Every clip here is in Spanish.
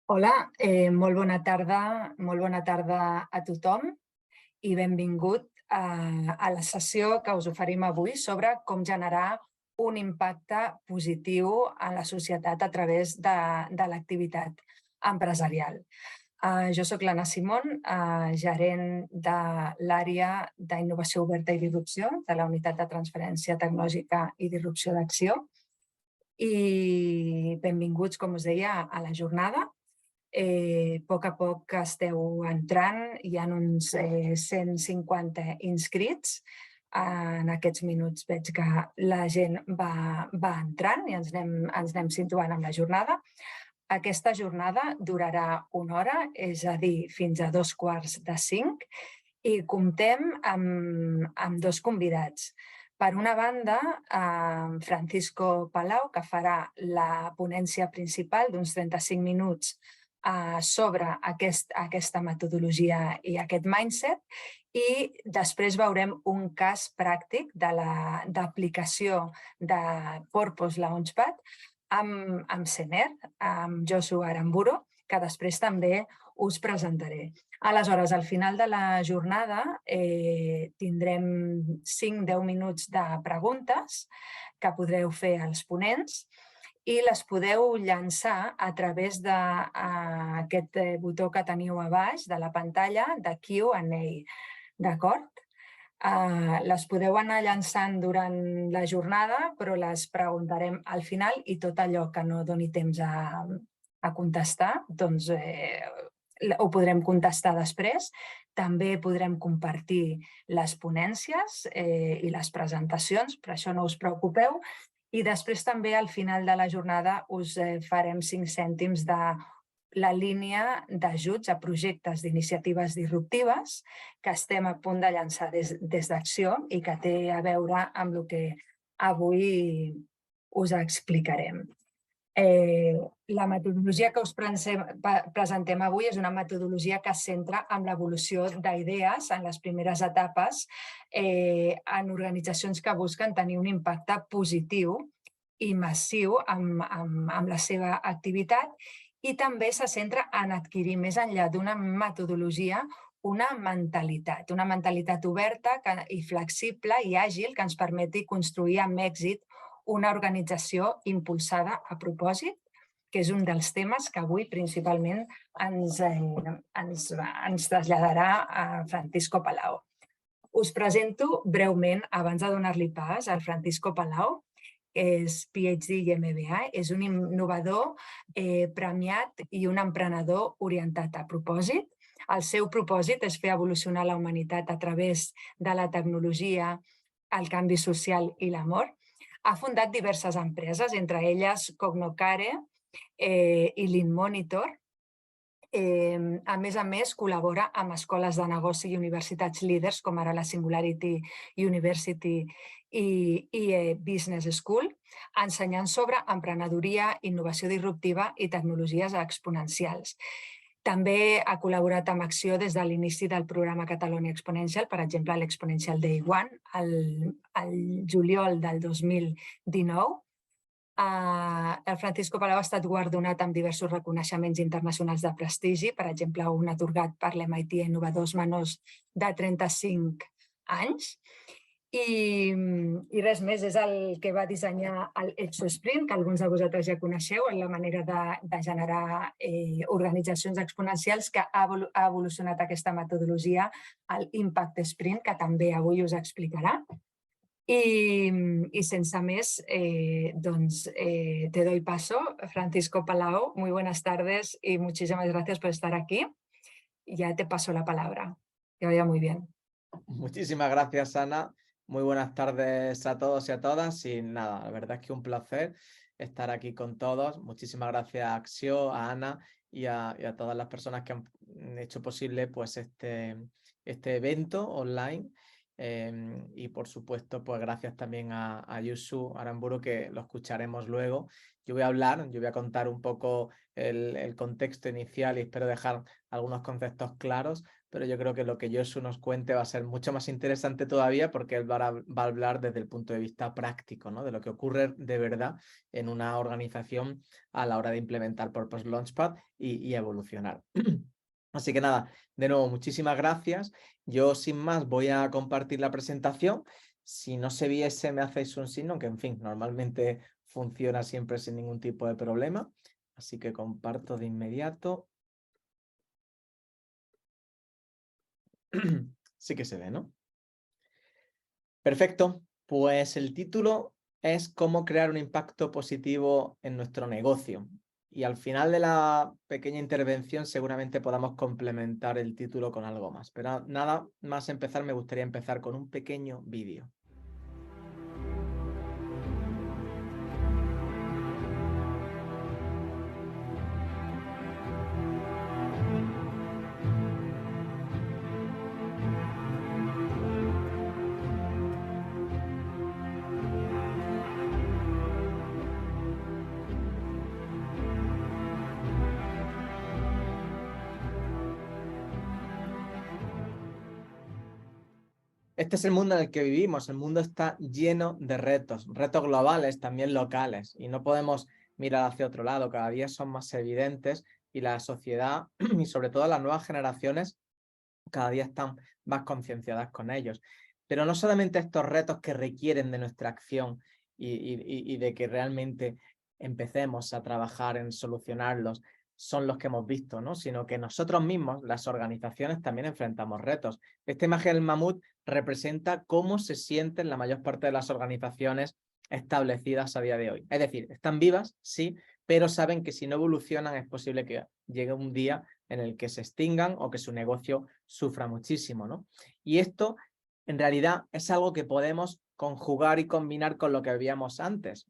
Hola, molt bona tarda a tothom i benvingut a la sessió que us oferim avui sobre com generar un impacte positiu en la societat a través de l'activitat empresarial. Jo sóc l'Anna Simón, gerent de l'àrea d'innovació oberta i disrupció de la Unitat de Transferència Tecnològica i Disrupció d'Acció. I benvinguts, com us deia, a la jornada. A poc que esteu entrant, hi ha uns 150 inscrits. En aquests minuts veig que la gent va entrant i ens anem situant amb la jornada. Aquesta jornada durarà 1 hora, és a dir, fins a 4:45, i comptem amb 2 convidats. Per una banda, Francisco Palau, que farà la ponència principal d'uns 35 minuts sobre aquesta metodologia i aquest mindset, i després veurem un cas pràctic d'aplicació de Purpose Launchpad amb Sener, amb Josu Aramburu, que després també us presentaré. Aleshores, al final de la jornada tindrem 5-10 minuts de preguntes que podreu fer als ponents i les podeu llançar a través d'aquest botó que teniu a baix de la pantalla de Q&A, d'acord? Les podeu anar llançant durant la jornada, però les preguntarem al final i tot allò que no doni temps a contestar, doncs ho podrem contestar després. També podrem compartir les ponències i les presentacions, per això no us preocupeu. I després també al final de la jornada us farem 5 cèntims de la línia d'ajuts a projectes d'iniciatives disruptives que estem a punt de llançar des d'Acció i que té a veure amb el que avui us explicarem. La metodologia que us presentem avui és una metodologia que es centra en l'evolució d'idees en les primeres etapes en organitzacions que busquen tenir un impacte positiu i massiu amb la seva activitat, i també se centra en adquirir, més enllà d'una metodologia, una mentalitat oberta i flexible i àgil que ens permeti construir amb èxit una organització impulsada a propòsit, que és un dels temes que avui principalment ens traslladarà a Francisco Palau. Us presento breument, abans de donar-li pas, al Francisco Palau, que és PhD i MBA, és un innovador premiat i un emprenedor orientat a propòsit. El seu propòsit és fer evolucionar la humanitat a través de la tecnologia, el canvi social i l'amor. Ha fundat diverses empreses, entre elles Cognocare i LeanMonitor. A més, col·labora amb escoles de negoci i universitats líders, com ara la Singularity University i Business School, ensenyant sobre emprenedoria, innovació disruptiva i tecnologies exponencials. També ha col·laborat amb Acció des de l'inici del programa Catalonia Exponential, per exemple, l'Exponential Day One, al juliol del 2019. El Francisco Palau ha estat guardonat amb diversos reconeixements internacionals de prestigi, per exemple, un atorgat per l'MIT a innovadors menors de 35 anys. I res més, és el que va dissenyar el ExoSprint, que alguns de vosaltres ja coneixeu, en la manera de generar organitzacions exponencials, que ha evolucionat aquesta metodologia al Impact Sprint, que també avui us explicarà. Y sense més, te doy paso. Francisco Palau, muy buenas tardes y muchísimas gracias por estar aquí. Ya te paso la palabra. Que vaya muy bien. Muchísimas gracias, Ana. Muy buenas tardes a todos y a todas. Y nada, la verdad es que un placer estar aquí con todos. Muchísimas gracias a Acció, a Ana y a todas las personas que han hecho posible pues, este evento online. Y por supuesto, pues gracias también a Josu Aramburu, que lo escucharemos luego. Yo voy a contar un poco el contexto inicial y espero dejar algunos conceptos claros, pero yo creo que lo que Josu nos cuente va a ser mucho más interesante todavía porque él va a hablar desde el punto de vista práctico, ¿no? De lo que ocurre de verdad en una organización a la hora de implementar Purpose Launchpad y evolucionar. Así que nada, de nuevo, muchísimas gracias. Yo sin más voy a compartir la presentación. Si no se viese, me hacéis un signo, que en fin, normalmente funciona siempre sin ningún tipo de problema. Así que comparto de inmediato. Sí que se ve, ¿no? Perfecto. Pues el título es cómo crear un impacto positivo en nuestro negocio. Y al final de la pequeña intervención seguramente podamos complementar el título con algo más. Pero nada más empezar, me gustaría empezar con un pequeño vídeo. Este es el mundo en el que vivimos. El mundo está lleno de retos globales, también locales, y no podemos mirar hacia otro lado. Cada día son más evidentes y la sociedad y sobre todo las nuevas generaciones cada día están más concienciadas con ellos. Pero no solamente estos retos que requieren de nuestra acción y de que realmente empecemos a trabajar en solucionarlos son los que hemos visto, ¿no? Sino que nosotros mismos, las organizaciones, también enfrentamos retos. Esta imagen del mamut representa cómo se sienten la mayor parte de las organizaciones establecidas a día de hoy. Es decir, están vivas, sí, pero saben que si no evolucionan es posible que llegue un día en el que se extingan o que su negocio sufra muchísimo, ¿no? Y esto, en realidad, es algo que podemos conjugar y combinar con lo que veíamos antes.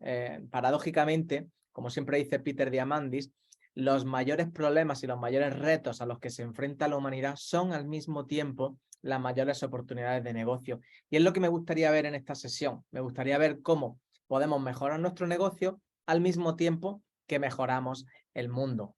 Paradójicamente, como siempre dice Peter Diamandis, los mayores problemas y los mayores retos a los que se enfrenta la humanidad son al mismo tiempo las mayores oportunidades de negocio. Y es lo que me gustaría ver en esta sesión. Me gustaría ver cómo podemos mejorar nuestro negocio al mismo tiempo que mejoramos el mundo.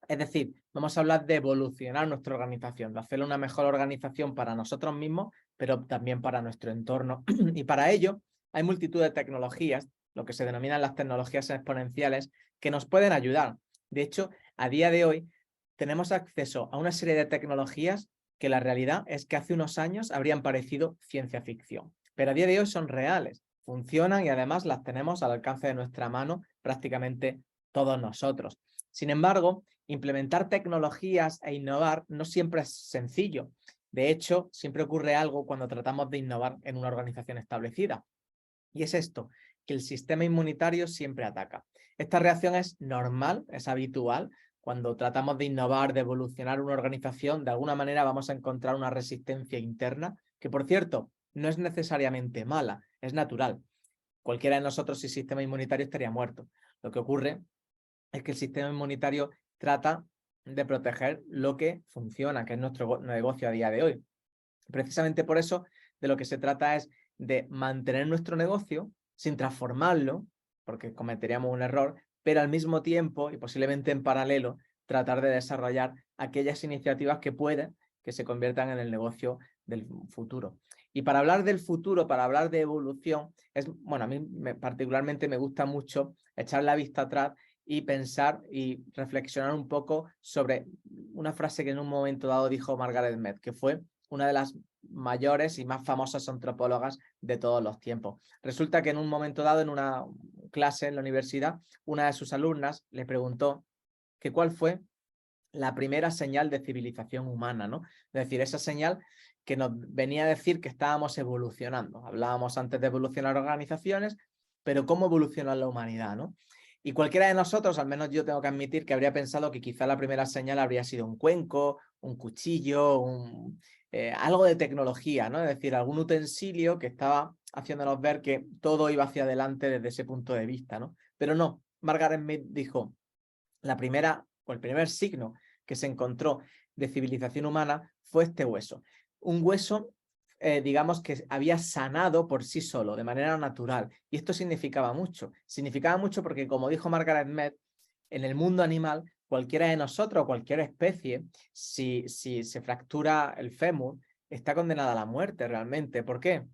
Es decir, vamos a hablar de evolucionar nuestra organización, de hacerle una mejor organización para nosotros mismos, pero también para nuestro entorno. Y para ello hay multitud de tecnologías, lo que se denominan las tecnologías exponenciales, que nos pueden ayudar. De hecho, a día de hoy tenemos acceso a una serie de tecnologías que la realidad es que hace unos años habrían parecido ciencia ficción. Pero a día de hoy son reales, funcionan y además las tenemos al alcance de nuestra mano prácticamente todos nosotros. Sin embargo, implementar tecnologías e innovar no siempre es sencillo. De hecho, siempre ocurre algo cuando tratamos de innovar en una organización establecida. Y es esto, que el sistema inmunitario siempre ataca. Esta reacción es normal, es habitual. Cuando tratamos de innovar, de evolucionar una organización, de alguna manera vamos a encontrar una resistencia interna, que por cierto, no es necesariamente mala, es natural. Cualquiera de nosotros sin sistema inmunitario estaría muerto. Lo que ocurre es que el sistema inmunitario trata de proteger lo que funciona, que es nuestro negocio a día de hoy. Precisamente por eso, de lo que se trata es de mantener nuestro negocio sin transformarlo, porque cometeríamos un error, pero al mismo tiempo y posiblemente en paralelo, tratar de desarrollar aquellas iniciativas que pueden que se conviertan en el negocio del futuro. Y para hablar del futuro, para hablar de evolución, bueno, a mí particularmente me gusta mucho echar la vista atrás y pensar y reflexionar un poco sobre una frase que en un momento dado dijo Margaret Mead, que fue una de las mayores y más famosas antropólogas de todos los tiempos. Resulta que en un momento dado, en una clase en la universidad, una de sus alumnas le preguntó que cuál fue la primera señal de civilización humana, ¿no? Es decir, esa señal que nos venía a decir que estábamos evolucionando. Hablábamos antes de evolucionar organizaciones, pero ¿cómo evoluciona la humanidad, no? Y cualquiera de nosotros, al menos yo tengo que admitir que habría pensado que quizá la primera señal habría sido un cuenco, un cuchillo, algo de tecnología, ¿no? Es decir, algún utensilio que estaba haciéndonos ver que todo iba hacia adelante desde ese punto de vista, ¿no? Pero no, Margaret Mead dijo, el primer signo que se encontró de civilización humana fue este hueso. Un hueso, digamos, que había sanado por sí solo, de manera natural. Y esto significaba mucho. Significaba mucho porque, como dijo Margaret Mead, En el mundo animal, cualquiera de nosotros, cualquier especie, si se fractura el fémur, está condenada a la muerte realmente. ¿Por qué?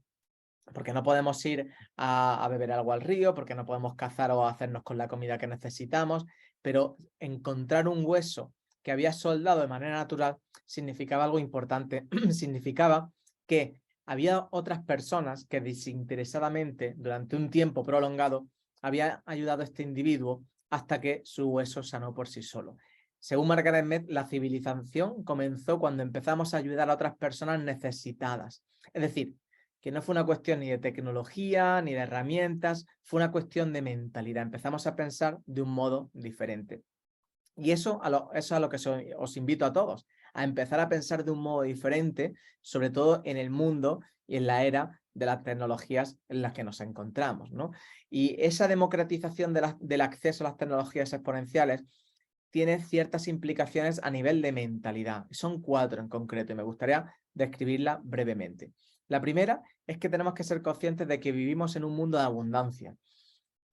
Porque no podemos ir a beber algo al río, porque no podemos cazar o hacernos con la comida que necesitamos, pero encontrar un hueso que había soldado de manera natural significaba algo importante. Significaba que había otras personas que desinteresadamente, durante un tiempo prolongado, habían ayudado a este individuo hasta que su hueso sanó por sí solo. Según Margaret Mead, la civilización comenzó cuando empezamos a ayudar a otras personas necesitadas. Es decir, que no fue una cuestión ni de tecnología, ni de herramientas, fue una cuestión de mentalidad. Empezamos a pensar de un modo diferente. Y eso es a lo que os invito a todos, a empezar a pensar de un modo diferente, sobre todo en el mundo y en la era de las tecnologías en las que nos encontramos, ¿no? Y esa democratización del acceso a las tecnologías exponenciales tiene ciertas implicaciones a nivel de mentalidad. Son 4 en concreto y me gustaría describirlas brevemente. La primera es que tenemos que ser conscientes de que vivimos en un mundo de abundancia.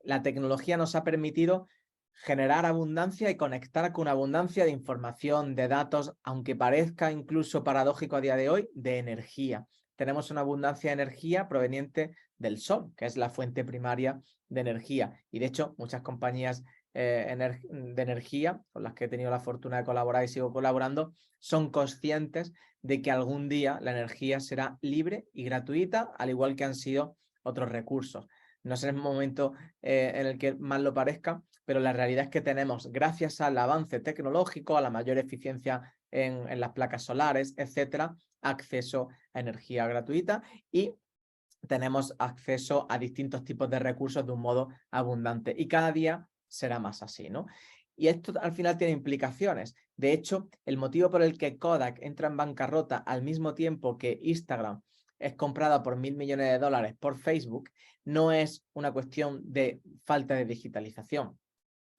La tecnología nos ha permitido generar abundancia y conectar con abundancia de información, de datos, aunque parezca incluso paradójico a día de hoy, de energía. Tenemos una abundancia de energía proveniente del sol, que es la fuente primaria de energía. Y de hecho, muchas compañías de energía con las que he tenido la fortuna de colaborar y sigo colaborando, son conscientes de que algún día la energía será libre y gratuita, al igual que han sido otros recursos. No sé en el momento en el que más lo parezca, pero la realidad es que tenemos, gracias al avance tecnológico, a la mayor eficiencia en las placas solares, etcétera, acceso a energía gratuita y tenemos acceso a distintos tipos de recursos de un modo abundante. Y cada día será más así, ¿no? Y esto al final tiene implicaciones. De hecho, el motivo por el que Kodak entra en bancarrota al mismo tiempo que Instagram es comprada por $1.000 millones de dólares por Facebook, no es una cuestión de falta de digitalización.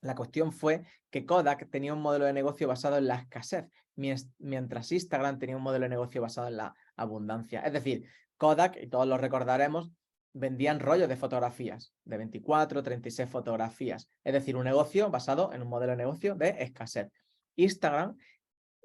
La cuestión fue que Kodak tenía un modelo de negocio basado en la escasez, mientras Instagram tenía un modelo de negocio basado en la abundancia. Es decir, Kodak, y todos lo recordaremos, vendían rollos de fotografías, de 24, 36 fotografías. Es decir, un negocio basado en un modelo de negocio de escasez. Instagram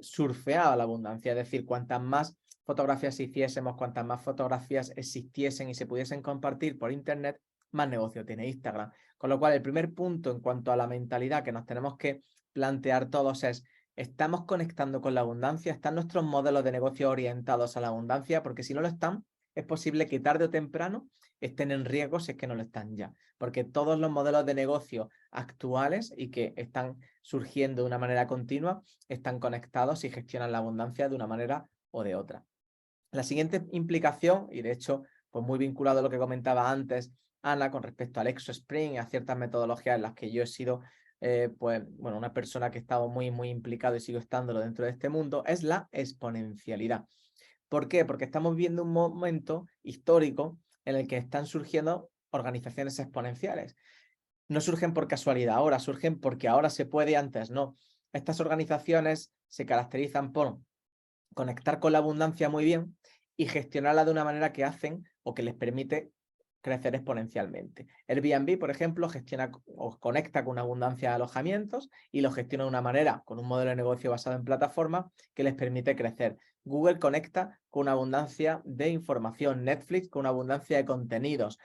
surfeaba la abundancia, es decir, cuantas más fotografías hiciésemos, cuantas más fotografías existiesen y se pudiesen compartir por internet, más negocio tiene Instagram. Con lo cual, el primer punto en cuanto a la mentalidad que nos tenemos que plantear todos es, ¿estamos conectando con la abundancia? ¿Están nuestros modelos de negocio orientados a la abundancia? Porque si no lo están, es posible que tarde o temprano estén en riesgo si es que no lo están ya. Porque todos los modelos de negocio actuales y que están surgiendo de una manera continua están conectados y gestionan la abundancia de una manera o de otra. La siguiente implicación, y de hecho, pues muy vinculado a lo que comentaba antes Ana con respecto al ExoSpring y a ciertas metodologías en las que yo he sido pues, bueno, una persona que he estado muy implicado y sigo estándolo dentro de este mundo, es la exponencialidad. ¿Por qué? Porque estamos viendo un momento histórico en el que están surgiendo organizaciones exponenciales. No surgen por casualidad ahora, surgen porque ahora se puede y antes no. Estas organizaciones se caracterizan por conectar con la abundancia muy bien y gestionarla de una manera que hacen o que les permite crecer exponencialmente. Airbnb, por ejemplo, gestiona o conecta con una abundancia de alojamientos y lo gestiona de una manera, con un modelo de negocio basado en plataformas que les permite crecer. Google conecta con una abundancia de información, Netflix con una abundancia de contenidos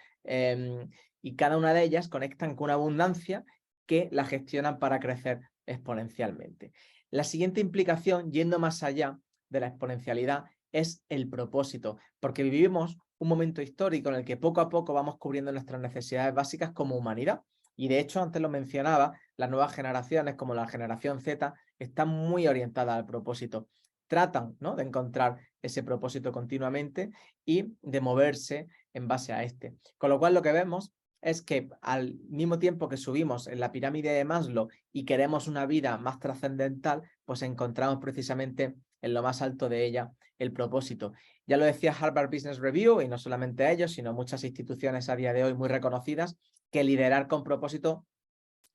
y cada una de ellas conectan con una abundancia que la gestionan para crecer exponencialmente. La siguiente implicación, yendo más allá de la exponencialidad, es el propósito, porque vivimos un momento histórico en el que poco a poco vamos cubriendo nuestras necesidades básicas como humanidad. Y de hecho, antes lo mencionaba, las nuevas generaciones, como la generación Z, están muy orientadas al propósito. Tratan, ¿no?, de encontrar ese propósito continuamente y de moverse en base a este. Con lo cual, lo que vemos es que al mismo tiempo que subimos en la pirámide de Maslow y queremos una vida más trascendental, pues encontramos precisamente en lo más alto de ella el propósito. Ya lo decía Harvard Business Review, y no solamente ellos, sino muchas instituciones a día de hoy muy reconocidas, que liderar con propósito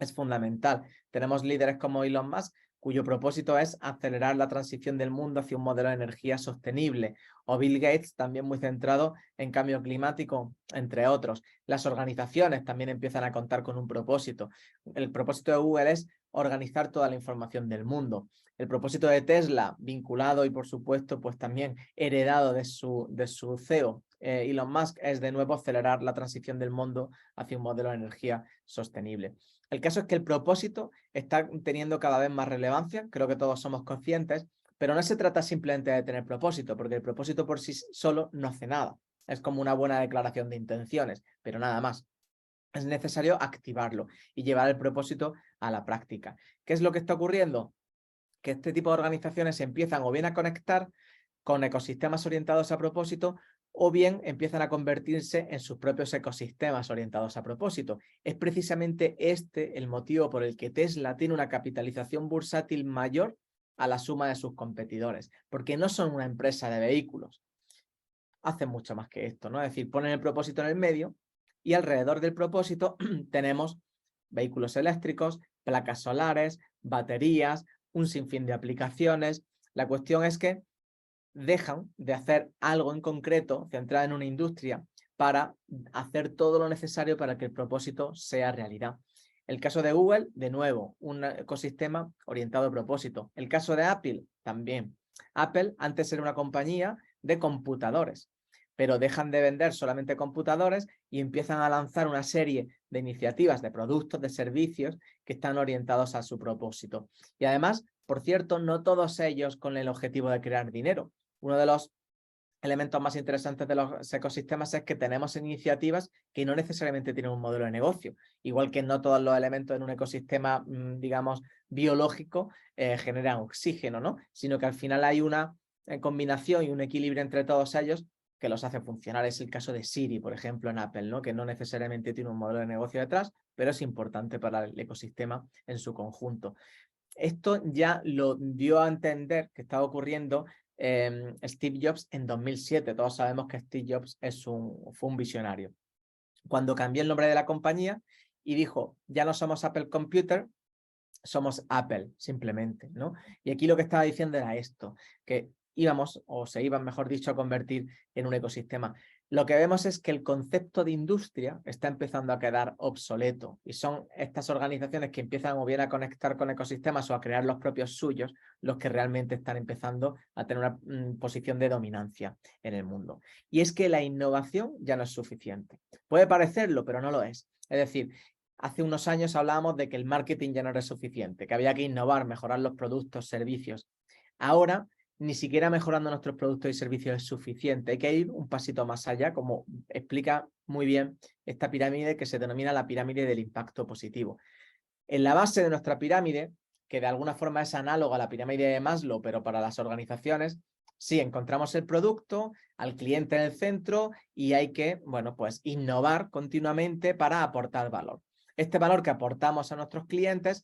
es fundamental. Tenemos líderes como Elon Musk, cuyo propósito es acelerar la transición del mundo hacia un modelo de energía sostenible, o Bill Gates, también muy centrado en cambio climático, entre otros. Las organizaciones también empiezan a contar con un propósito. El propósito de Google es organizar toda la información del mundo. El propósito de Tesla, vinculado y por supuesto pues también heredado de su CEO, Elon Musk, es de nuevo acelerar la transición del mundo hacia un modelo de energía sostenible. El caso es que el propósito está teniendo cada vez más relevancia, creo que todos somos conscientes, pero no se trata simplemente de tener propósito, porque el propósito por sí solo no hace nada. Es como una buena declaración de intenciones, pero nada más. Es necesario activarlo y llevar el propósito a la práctica. ¿Qué es lo que está ocurriendo? Que este tipo de organizaciones se empiezan o bien a conectar con ecosistemas orientados a propósito o bien empiezan a convertirse en sus propios ecosistemas orientados a propósito. Es precisamente este el motivo por el que Tesla tiene una capitalización bursátil mayor a la suma de sus competidores, porque no son una empresa de vehículos, hacen mucho más que esto, ¿no? Es decir, ponen el propósito en el medio y alrededor del propósito tenemos vehículos eléctricos, placas solares, baterías, un sinfín de aplicaciones. La cuestión es que dejan de hacer algo en concreto centrado en una industria para hacer todo lo necesario para que el propósito sea realidad. El caso de Google, de nuevo, un ecosistema orientado a propósito. El caso de Apple, también. Apple antes era una compañía de computadores, pero dejan de vender solamente computadores y empiezan a lanzar una serie de iniciativas, de productos, de servicios que están orientados a su propósito. Y además, por cierto, no todos ellos con el objetivo de crear dinero. Uno de los elementos más interesantes de los ecosistemas es que tenemos iniciativas que no necesariamente tienen un modelo de negocio, igual que no todos los elementos en un ecosistema, digamos, biológico generan oxígeno, ¿no? Sino que al final hay una combinación y un equilibrio entre todos ellos que los hace funcionar. Es el caso de Siri, por ejemplo, en Apple, ¿no? Que no necesariamente tiene un modelo de negocio detrás, pero es importante para el ecosistema en su conjunto. Esto ya lo dio a entender que estaba ocurriendo Steve Jobs en 2007. Todos sabemos que Steve Jobs fue un visionario. Cuando cambió el nombre de la compañía y dijo, ya no somos Apple Computer, somos Apple, simplemente, ¿no? Y aquí lo que estaba diciendo era esto, que íbamos, o se iban, mejor dicho, a convertir en un ecosistema. Lo que vemos es que el concepto de industria está empezando a quedar obsoleto y son estas organizaciones que empiezan o bien a conectar con ecosistemas o a crear los propios suyos los que realmente están empezando a tener una posición de dominancia en el mundo. Y es que la innovación ya no es suficiente. Puede parecerlo, pero no lo es. Es decir, hace unos años hablábamos de que el marketing ya no era suficiente, que había que innovar, mejorar los productos, servicios. Ahora, ni siquiera mejorando nuestros productos y servicios es suficiente. Hay que ir un pasito más allá, como explica muy bien esta pirámide que se denomina la pirámide del impacto positivo. En la base de nuestra pirámide, que de alguna forma es análoga a la pirámide de Maslow, pero para las organizaciones, sí, encontramos el producto, al cliente en el centro y hay que, bueno, pues innovar continuamente para aportar valor. Este valor que aportamos a nuestros clientes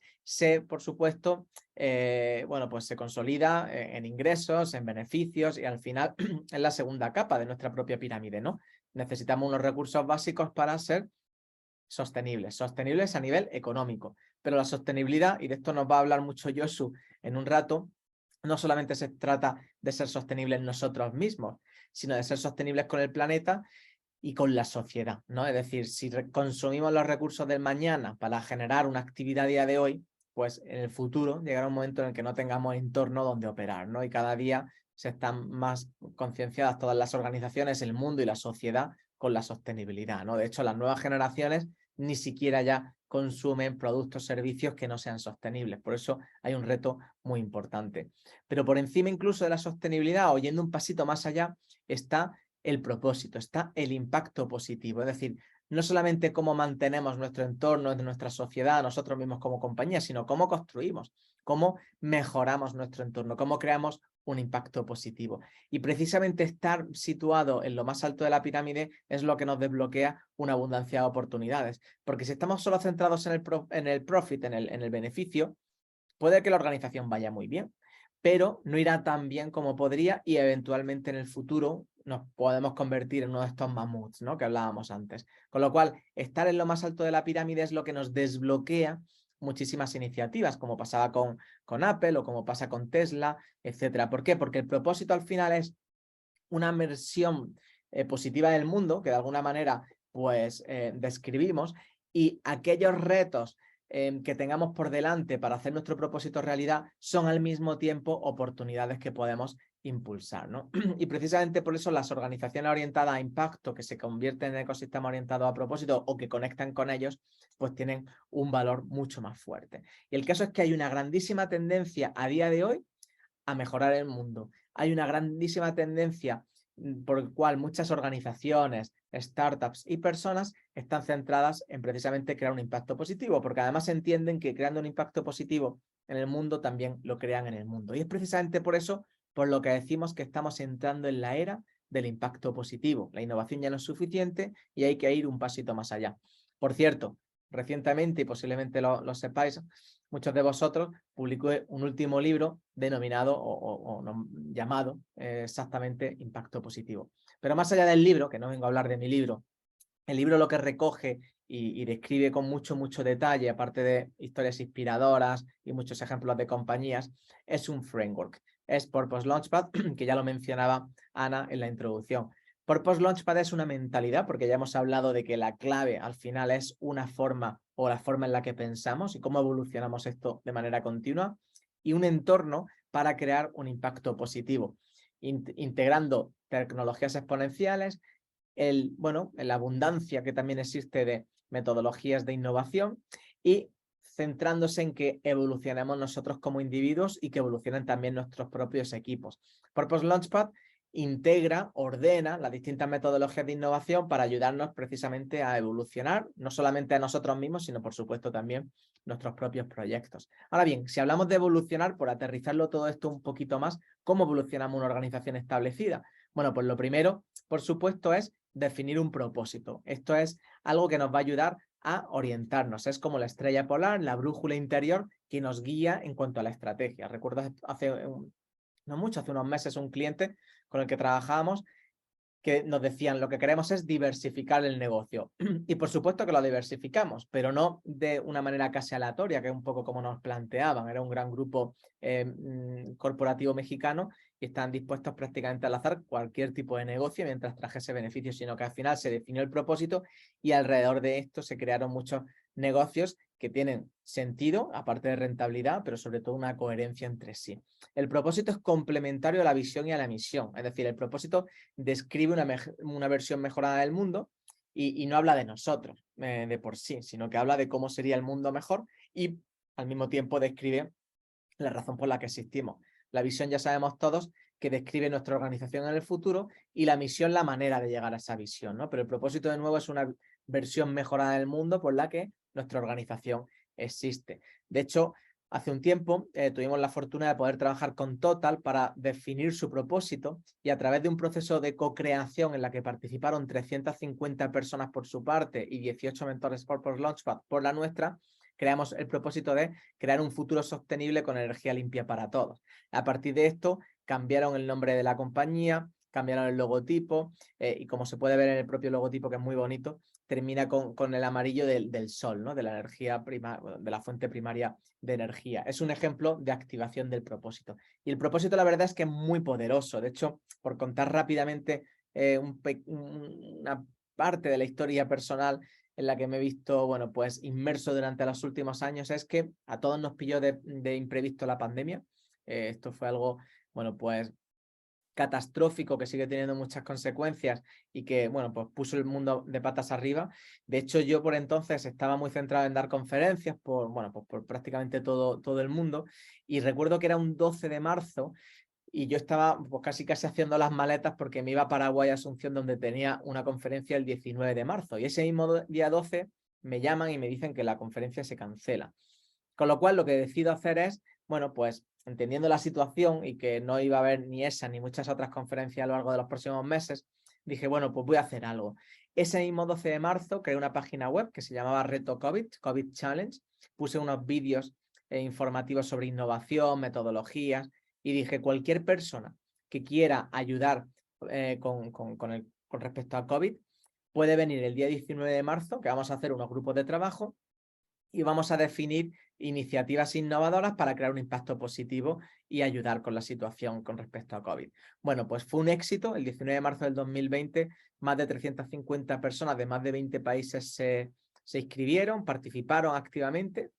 por supuesto, bueno, pues se consolida en ingresos, en beneficios y al final es la segunda capa de nuestra propia pirámide, ¿no? Necesitamos unos recursos básicos para ser sostenibles a nivel económico. Pero la sostenibilidad, y de esto nos va a hablar mucho Josu en un rato, no solamente se trata de ser sostenibles nosotros mismos, sino de ser sostenibles con el planeta y con la sociedad, ¿no? Es decir, si consumimos los recursos del mañana para generar una actividad a día de hoy, pues en el futuro llegará un momento en el que no tengamos entorno donde operar, ¿no? Y cada día se están más concienciadas todas las organizaciones, el mundo y la sociedad con la sostenibilidad, ¿no? De hecho, las nuevas generaciones ni siquiera ya consumen productos, servicios que no sean sostenibles. Por eso hay un reto muy importante. Pero por encima incluso de la sostenibilidad, o yendo un pasito más allá, está el propósito, está el impacto positivo. Es decir, no solamente cómo mantenemos nuestro entorno, nuestra sociedad, nosotros mismos como compañía, sino cómo construimos, cómo mejoramos nuestro entorno, cómo creamos un impacto positivo. Y precisamente estar situado en lo más alto de la pirámide es lo que nos desbloquea una abundancia de oportunidades. Porque si estamos solo centrados en el profit, en el beneficio, puede que la organización vaya muy bien, pero no irá tan bien como podría y eventualmente en el futuro nos podemos convertir en uno de estos mamuts, ¿no? Que hablábamos antes. Con lo cual, estar en lo más alto de la pirámide es lo que nos desbloquea muchísimas iniciativas, como pasaba con Apple o como pasa con Tesla, etcétera. ¿Por qué? Porque el propósito al final es una versión positiva del mundo que de alguna manera pues describimos y aquellos retos que tengamos por delante para hacer nuestro propósito realidad son al mismo tiempo oportunidades que podemos impulsar, ¿no? Y precisamente por eso las organizaciones orientadas a impacto, que se convierten en ecosistemas orientados a propósito o que conectan con ellos, pues tienen un valor mucho más fuerte. Y el caso es que hay una grandísima tendencia a día de hoy a mejorar el mundo. Hay una grandísima tendencia por el cual muchas organizaciones, startups y personas están centradas en precisamente crear un impacto positivo, porque además entienden que creando un impacto positivo en el mundo también lo crean en el mundo. Y es precisamente por eso por lo que decimos que estamos entrando en la era del impacto positivo. La innovación ya no es suficiente y hay que ir un pasito más allá. Por cierto, recientemente, y posiblemente lo sepáis, muchos de vosotros, publicó un último libro denominado llamado exactamente Impacto Positivo. Pero más allá del libro, que no vengo a hablar de mi libro, el libro lo que recoge y describe con mucho detalle, aparte de historias inspiradoras y muchos ejemplos de compañías, es un framework. Es Purpose Launchpad, que ya lo mencionaba Ana en la introducción. Purpose Launchpad es una mentalidad, porque ya hemos hablado de que la clave al final es una forma o la forma en la que pensamos y cómo evolucionamos esto de manera continua, y un entorno para crear un impacto positivo, integrando tecnologías exponenciales, la abundancia que también existe de metodologías de innovación y centrándose en que evolucionemos nosotros como individuos y que evolucionen también nuestros propios equipos. Purpose Launchpad integra, ordena las distintas metodologías de innovación para ayudarnos precisamente a evolucionar, no solamente a nosotros mismos, sino por supuesto también nuestros propios proyectos. Ahora bien, si hablamos de evolucionar, por aterrizarlo todo esto un poquito más, ¿cómo evolucionamos una organización establecida? Bueno, pues lo primero, por supuesto, es definir un propósito. Esto es algo que nos va a ayudar a orientarnos. Es como la estrella polar, la brújula interior que nos guía en cuanto a la estrategia. Recuerdo hace unos meses, un cliente con el que trabajábamos que nos decían lo que queremos es diversificar el negocio. Y por supuesto que lo diversificamos, pero no de una manera casi aleatoria, que es un poco como nos planteaban. Era un gran grupo corporativo mexicano y estaban dispuestos prácticamente a lanzar cualquier tipo de negocio mientras trajese beneficios, sino que al final se definió el propósito y alrededor de esto se crearon muchos negocios que tienen sentido, aparte de rentabilidad, pero sobre todo una coherencia entre sí. El propósito es complementario a la visión y a la misión, es decir, el propósito describe una versión mejorada del mundo y no habla de nosotros de por sí, sino que habla de cómo sería el mundo mejor y al mismo tiempo describe la razón por la que existimos. La visión ya sabemos todos que describe nuestra organización en el futuro y la misión la manera de llegar a esa visión, ¿no? Pero el propósito de nuevo es una versión mejorada del mundo por la que nuestra organización existe. De hecho, hace un tiempo tuvimos la fortuna de poder trabajar con Total para definir su propósito y a través de un proceso de co-creación en la que participaron 350 personas por su parte y 18 mentores por Launchpad por la nuestra, creamos el propósito de crear un futuro sostenible con energía limpia para todos. A partir de esto, cambiaron el nombre de la compañía, cambiaron el logotipo y como se puede ver en el propio logotipo, que es muy bonito, termina con el amarillo del sol, ¿no? De la energía de la fuente primaria de energía. Es un ejemplo de activación del propósito. Y el propósito, la verdad, es que es muy poderoso. De hecho, por contar rápidamente una parte de la historia personal en la que me he visto, bueno, pues inmerso durante los últimos años, es que a todos nos pilló de imprevisto la pandemia. Esto fue algo, bueno, pues catastrófico que sigue teniendo muchas consecuencias y que, bueno, pues puso el mundo de patas arriba. De hecho, yo por entonces estaba muy centrado en dar conferencias por prácticamente todo el mundo y recuerdo que era un 12 de marzo y yo estaba pues casi haciendo las maletas porque me iba a Paraguay, Asunción, donde tenía una conferencia el 19 de marzo y ese mismo día 12 me llaman y me dicen que la conferencia se cancela. Con lo cual lo que decido hacer es, bueno, pues entendiendo la situación y que no iba a haber ni esa ni muchas otras conferencias a lo largo de los próximos meses, dije, bueno, pues voy a hacer algo. Ese mismo 12 de marzo creé una página web que se llamaba Reto COVID, COVID Challenge. Puse unos vídeos informativos sobre innovación, metodologías y dije, cualquier persona que quiera ayudar con respecto al COVID puede venir el día 19 de marzo, que vamos a hacer unos grupos de trabajo y vamos a definir iniciativas innovadoras para crear un impacto positivo y ayudar con la situación con respecto a COVID. Bueno, pues fue un éxito. El 19 de marzo del 2020, más de 350 personas de más de 20 países se inscribieron, participaron activamente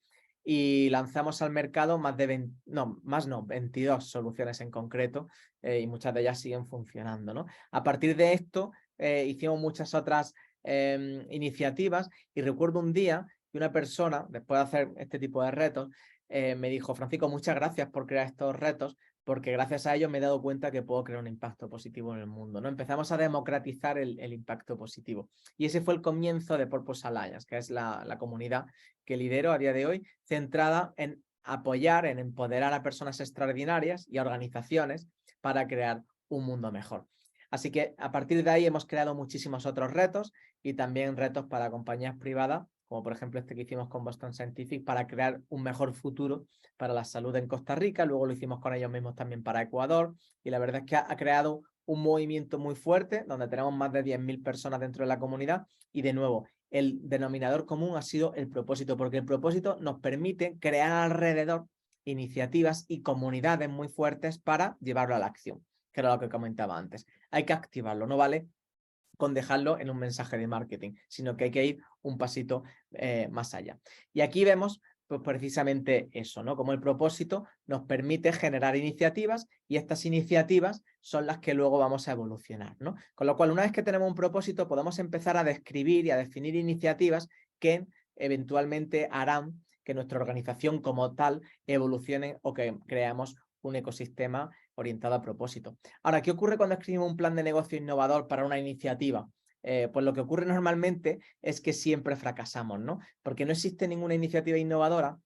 y lanzamos al mercado más de 22 soluciones en concreto, y muchas de ellas siguen funcionando, ¿no? A partir de esto hicimos muchas otras iniciativas, y recuerdo un día que una persona, después de hacer este tipo de retos, me dijo: Francisco, muchas gracias por crear estos retos, porque gracias a ellos me he dado cuenta que puedo crear un impacto positivo en el mundo, ¿no? Empezamos a democratizar el impacto positivo. Y ese fue el comienzo de Purpose Alliance, que es la comunidad que lidero a día de hoy, centrada en apoyar, en empoderar a personas extraordinarias y a organizaciones para crear un mundo mejor. Así que a partir de ahí hemos creado muchísimos otros retos, y también retos para compañías privadas, como por ejemplo este que hicimos con Boston Scientific para crear un mejor futuro para la salud en Costa Rica. Luego lo hicimos con ellos mismos también para Ecuador, y la verdad es que ha creado un movimiento muy fuerte donde tenemos más de 10.000 personas dentro de la comunidad. Y de nuevo, el denominador común ha sido el propósito, porque el propósito nos permite crear alrededor iniciativas y comunidades muy fuertes para llevarlo a la acción, que era lo que comentaba antes. Hay que activarlo, no vale con dejarlo en un mensaje de marketing, sino que hay que ir un pasito más allá. Y aquí vemos pues precisamente eso, ¿no? Como el propósito nos permite generar iniciativas, y estas iniciativas son las que luego vamos a evolucionar, ¿no? Con lo cual, una vez que tenemos un propósito, podemos empezar a describir y a definir iniciativas que eventualmente harán que nuestra organización como tal evolucione, o que creamos un ecosistema orientado a propósito. Ahora, ¿qué ocurre cuando escribimos un plan de negocio innovador para una iniciativa? Pues lo que ocurre normalmente es que siempre fracasamos, ¿no? Porque no existe ninguna iniciativa innovadora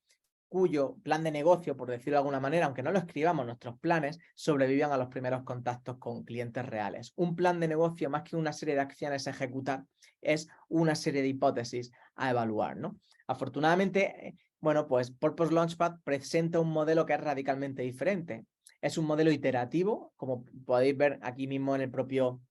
cuyo plan de negocio, por decirlo de alguna manera, aunque no lo escribamos, nuestros planes sobrevivan a los primeros contactos con clientes reales. Un plan de negocio, más que una serie de acciones a ejecutar, es una serie de hipótesis a evaluar, ¿no? Afortunadamente, bueno, pues Purpose Launchpad presenta un modelo que es radicalmente diferente. Es un modelo iterativo, como podéis ver aquí mismo en el propio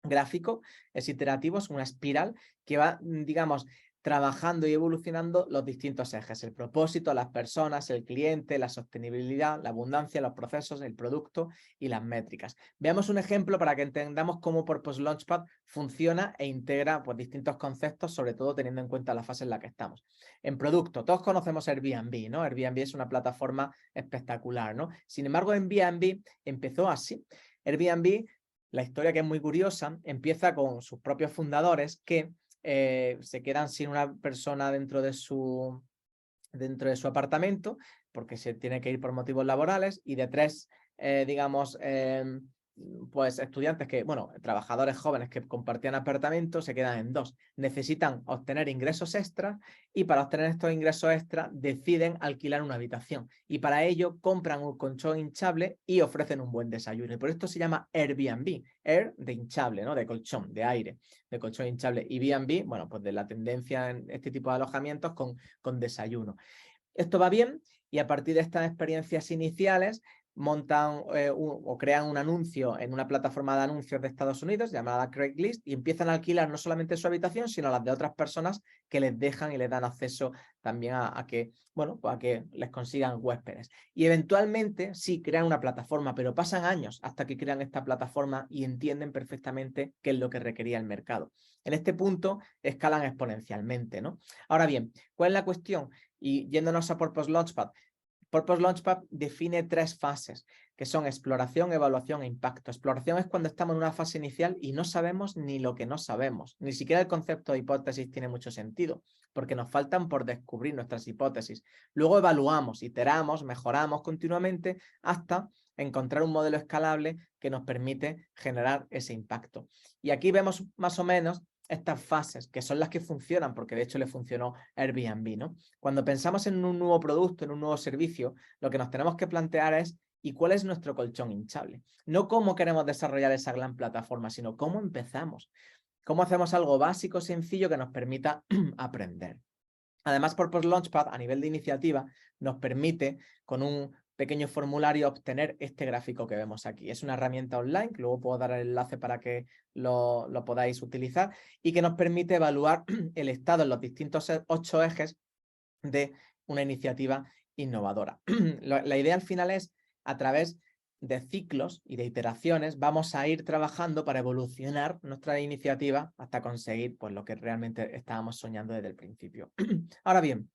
gráfico. Es iterativo, es una espiral que va, digamos, trabajando y evolucionando los distintos ejes: el propósito, las personas, el cliente, la sostenibilidad, la abundancia, los procesos, el producto y las métricas. Veamos un ejemplo para que entendamos cómo Purpose Launchpad funciona e integra pues distintos conceptos, sobre todo teniendo en cuenta la fase en la que estamos. En producto, todos conocemos Airbnb, ¿no? Airbnb es una plataforma espectacular, ¿no? Sin embargo, Airbnb empezó así. Airbnb, la historia, que es muy curiosa, empieza con sus propios fundadores que se quedan sin una persona dentro de su apartamento, porque se tiene que ir por motivos laborales, y de tres, digamos, pues estudiantes trabajadores jóvenes que compartían apartamentos, se quedan en dos. Necesitan obtener ingresos extras, y para obtener estos ingresos extras deciden alquilar una habitación, y para ello compran un colchón hinchable y ofrecen un buen desayuno, y por esto se llama Airbnb. Air de hinchable, ¿no? De colchón, de aire, de colchón hinchable, y B&B, bueno, pues de la tendencia en este tipo de alojamientos con desayuno. Esto va bien, y a partir de estas experiencias iniciales montan o crean un anuncio en una plataforma de anuncios de Estados Unidos llamada Craigslist, y empiezan a alquilar no solamente su habitación, sino las de otras personas que les dejan y les dan acceso también a que les consigan huéspedes. Y eventualmente sí crean una plataforma, pero pasan años hasta que crean esta plataforma y entienden perfectamente qué es lo que requería el mercado. En este punto escalan exponencialmente, ¿no? Ahora bien, ¿cuál es la cuestión? Y yéndonos a Purpose Launchpad, Purpose Launchpad define tres fases, que son exploración, evaluación e impacto. Exploración es cuando estamos en una fase inicial y no sabemos ni lo que no sabemos. Ni siquiera el concepto de hipótesis tiene mucho sentido, porque nos faltan por descubrir nuestras hipótesis. Luego evaluamos, iteramos, mejoramos continuamente hasta encontrar un modelo escalable que nos permite generar ese impacto. Y aquí vemos más o menos estas fases, que son las que funcionan, porque de hecho le funcionó Airbnb, ¿no? Cuando pensamos en un nuevo producto, en un nuevo servicio, lo que nos tenemos que plantear es: ¿y cuál es nuestro colchón hinchable? No cómo queremos desarrollar esa gran plataforma, sino cómo empezamos. ¿Cómo hacemos algo básico, sencillo, que nos permita aprender? Además, Purpose Launchpad, a nivel de iniciativa, nos permite, con un pequeño formulario, obtener este gráfico que vemos aquí. Es una herramienta online, que luego puedo dar el enlace para que lo podáis utilizar, y que nos permite evaluar el estado en los distintos 8 ejes de una iniciativa innovadora. La idea al final es, a través de ciclos y de iteraciones, vamos a ir trabajando para evolucionar nuestra iniciativa hasta conseguir pues lo que realmente estábamos soñando desde el principio. Ahora bien,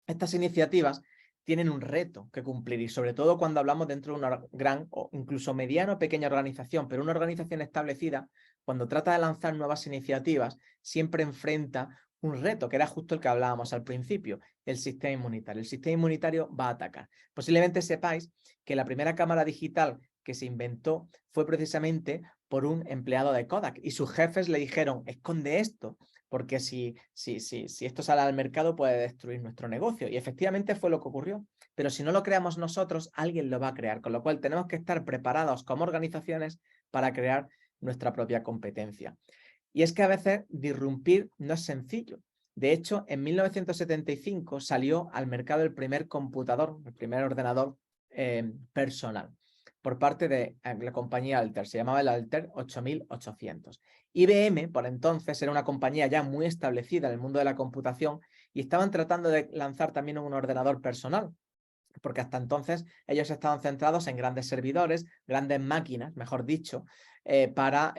estas iniciativas tienen un reto que cumplir y sobre todo cuando hablamos dentro de una gran o incluso mediana o pequeña organización, pero una organización establecida, cuando trata de lanzar nuevas iniciativas, siempre enfrenta un reto, que era justo el que hablábamos al principio, el sistema inmunitario. El sistema inmunitario va a atacar. Posiblemente sepáis que la primera cámara digital que se inventó fue precisamente por un empleado de Kodak y sus jefes le dijeron, esconde esto, porque si esto sale al mercado puede destruir nuestro negocio. Y efectivamente fue lo que ocurrió. Pero si no lo creamos nosotros, alguien lo va a crear, con lo cual tenemos que estar preparados como organizaciones para crear nuestra propia competencia. Y es que a veces disrumpir no es sencillo. De hecho, en 1975 salió al mercado el primer computador, el primer ordenador personal, por parte de la compañía Altair. Se llamaba el Altair 8800. IBM, por entonces, era una compañía ya muy establecida en el mundo de la computación y estaban tratando de lanzar también un ordenador personal, porque hasta entonces ellos estaban centrados en grandes servidores, grandes máquinas, mejor dicho, para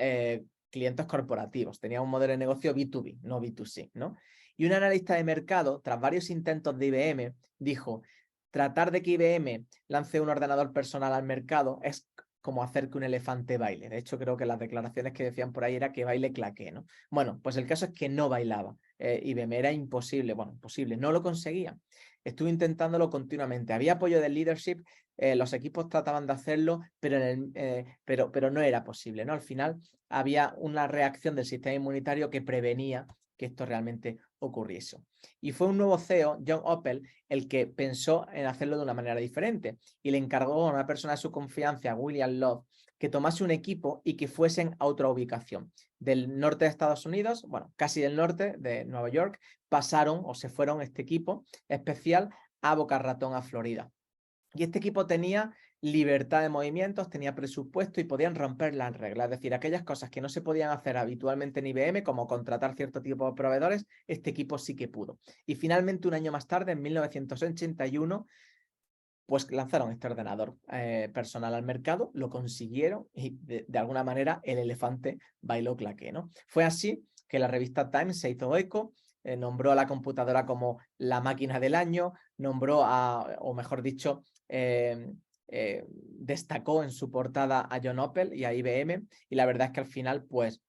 clientes corporativos. Tenía un modelo de negocio B2B, no B2C, ¿no? Y un analista de mercado, tras varios intentos de IBM, dijo, tratar de que IBM lance un ordenador personal al mercado es como hacer que un elefante baile. De hecho, creo que las declaraciones que decían por ahí era que baile claqué, ¿no? Bueno, pues el caso es que no bailaba. IBM era imposible, bueno, imposible, no lo conseguía. Estuve intentándolo continuamente. Había apoyo del leadership, los equipos trataban de hacerlo, pero no era posible, ¿no? Al final había una reacción del sistema inmunitario que prevenía que esto realmente ocurriese. Y fue un nuevo CEO, John Opel, el que pensó en hacerlo de una manera diferente y le encargó a una persona de su confianza, William Love, que tomase un equipo y que fuesen a otra ubicación. Del norte de Estados Unidos, bueno, casi del norte de Nueva York, pasaron o se fueron este equipo especial a Boca Ratón, a Florida. Y este equipo tenía libertad de movimientos, tenía presupuesto y podían romper las reglas. Es decir, aquellas cosas que no se podían hacer habitualmente en IBM, como contratar cierto tipo de proveedores, este equipo sí que pudo. Y finalmente, un año más tarde, en 1981, pues lanzaron este ordenador personal al mercado, lo consiguieron y de alguna manera el elefante bailó claqué, ¿no? Fue así que la revista Time se hizo eco, nombró a la computadora como la máquina del año, nombró o mejor dicho, destacó en su portada a John Opel y a IBM, y la verdad es que al final, pues,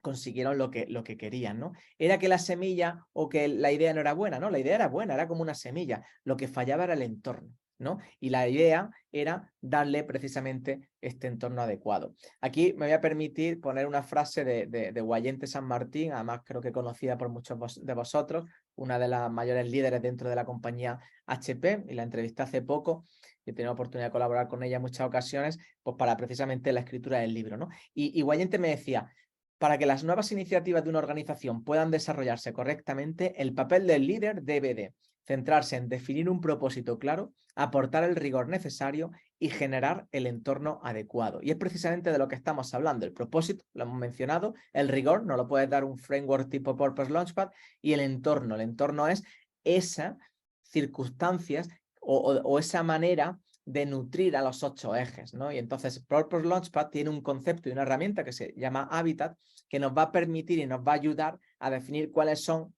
consiguieron lo que querían, ¿no? Era que la semilla o que la idea no era buena, ¿no? La idea era buena, era como una semilla, lo que fallaba era el entorno, ¿no? Y la idea era darle precisamente este entorno adecuado. Aquí me voy a permitir poner una frase de Guayente San Martín, además creo que conocida por muchos de vosotros, una de las mayores líderes dentro de la compañía HP, y la entrevisté hace poco, y he tenido la oportunidad de colaborar con ella en muchas ocasiones, pues para precisamente la escritura del libro, ¿no? Y Guayente me decía, para que las nuevas iniciativas de una organización puedan desarrollarse correctamente, el papel del líder debe de centrarse en definir un propósito claro, aportar el rigor necesario y generar el entorno adecuado. Y es precisamente de lo que estamos hablando. El propósito, lo hemos mencionado, el rigor, nos lo puede dar un framework tipo Purpose Launchpad, y el entorno. El entorno es esas circunstancias o esa manera de nutrir a los 8 ejes, ¿no? Y entonces Purpose Launchpad tiene un concepto y una herramienta que se llama Habitat, que nos va a permitir y nos va a ayudar a definir cuáles son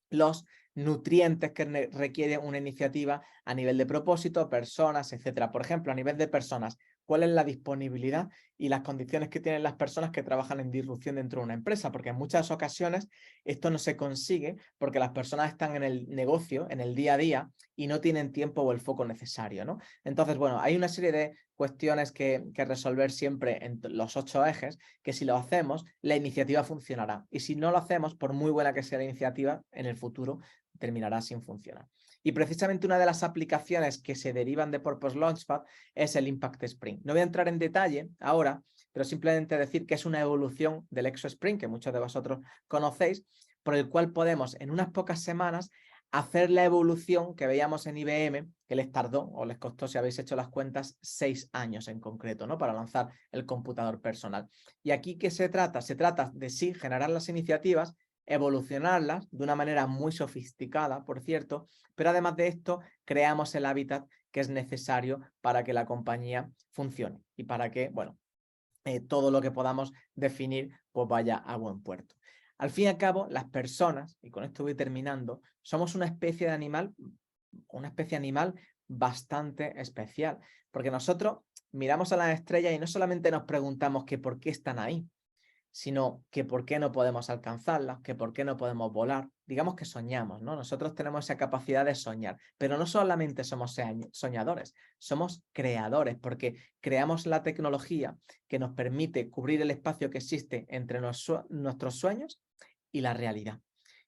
los nutrientes que requiere una iniciativa a nivel de propósito, personas, etcétera. Por ejemplo, a nivel de personas, ¿cuál es la disponibilidad y las condiciones que tienen las personas que trabajan en disrupción dentro de una empresa? Porque en muchas ocasiones esto no se consigue porque las personas están en el negocio, en el día a día, y no tienen tiempo o el foco necesario, ¿no? Entonces, bueno, hay una serie de cuestiones que resolver siempre en los 8 ejes, que si lo hacemos, la iniciativa funcionará. Y si no lo hacemos, por muy buena que sea la iniciativa, en el futuro terminará sin funcionar. Y precisamente una de las aplicaciones que se derivan de Purpose Launchpad es el Impact Sprint. No voy a entrar en detalle ahora, pero simplemente decir que es una evolución del Exo Sprint, que muchos de vosotros conocéis, por el cual podemos en unas pocas semanas hacer la evolución que veíamos en IBM, que les tardó o les costó, si habéis hecho las cuentas, 6 años en concreto, ¿no? Para lanzar el computador personal. Y aquí, ¿qué se trata? Se trata de sí generar las iniciativas, evolucionarlas de una manera muy sofisticada, por cierto, pero además de esto, creamos el hábitat que es necesario para que la compañía funcione y para que, bueno, todo lo que podamos definir pues vaya a buen puerto. Al fin y al cabo, las personas, y con esto voy terminando, somos una especie animal bastante especial, porque nosotros miramos a las estrellas y no solamente nos preguntamos que por qué están ahí, sino que por qué no podemos alcanzarlas, que por qué no podemos volar. Digamos que soñamos, ¿no? Nosotros tenemos esa capacidad de soñar, pero no solamente somos soñadores, somos creadores, porque creamos la tecnología que nos permite cubrir el espacio que existe entre nuestros sueños y la realidad.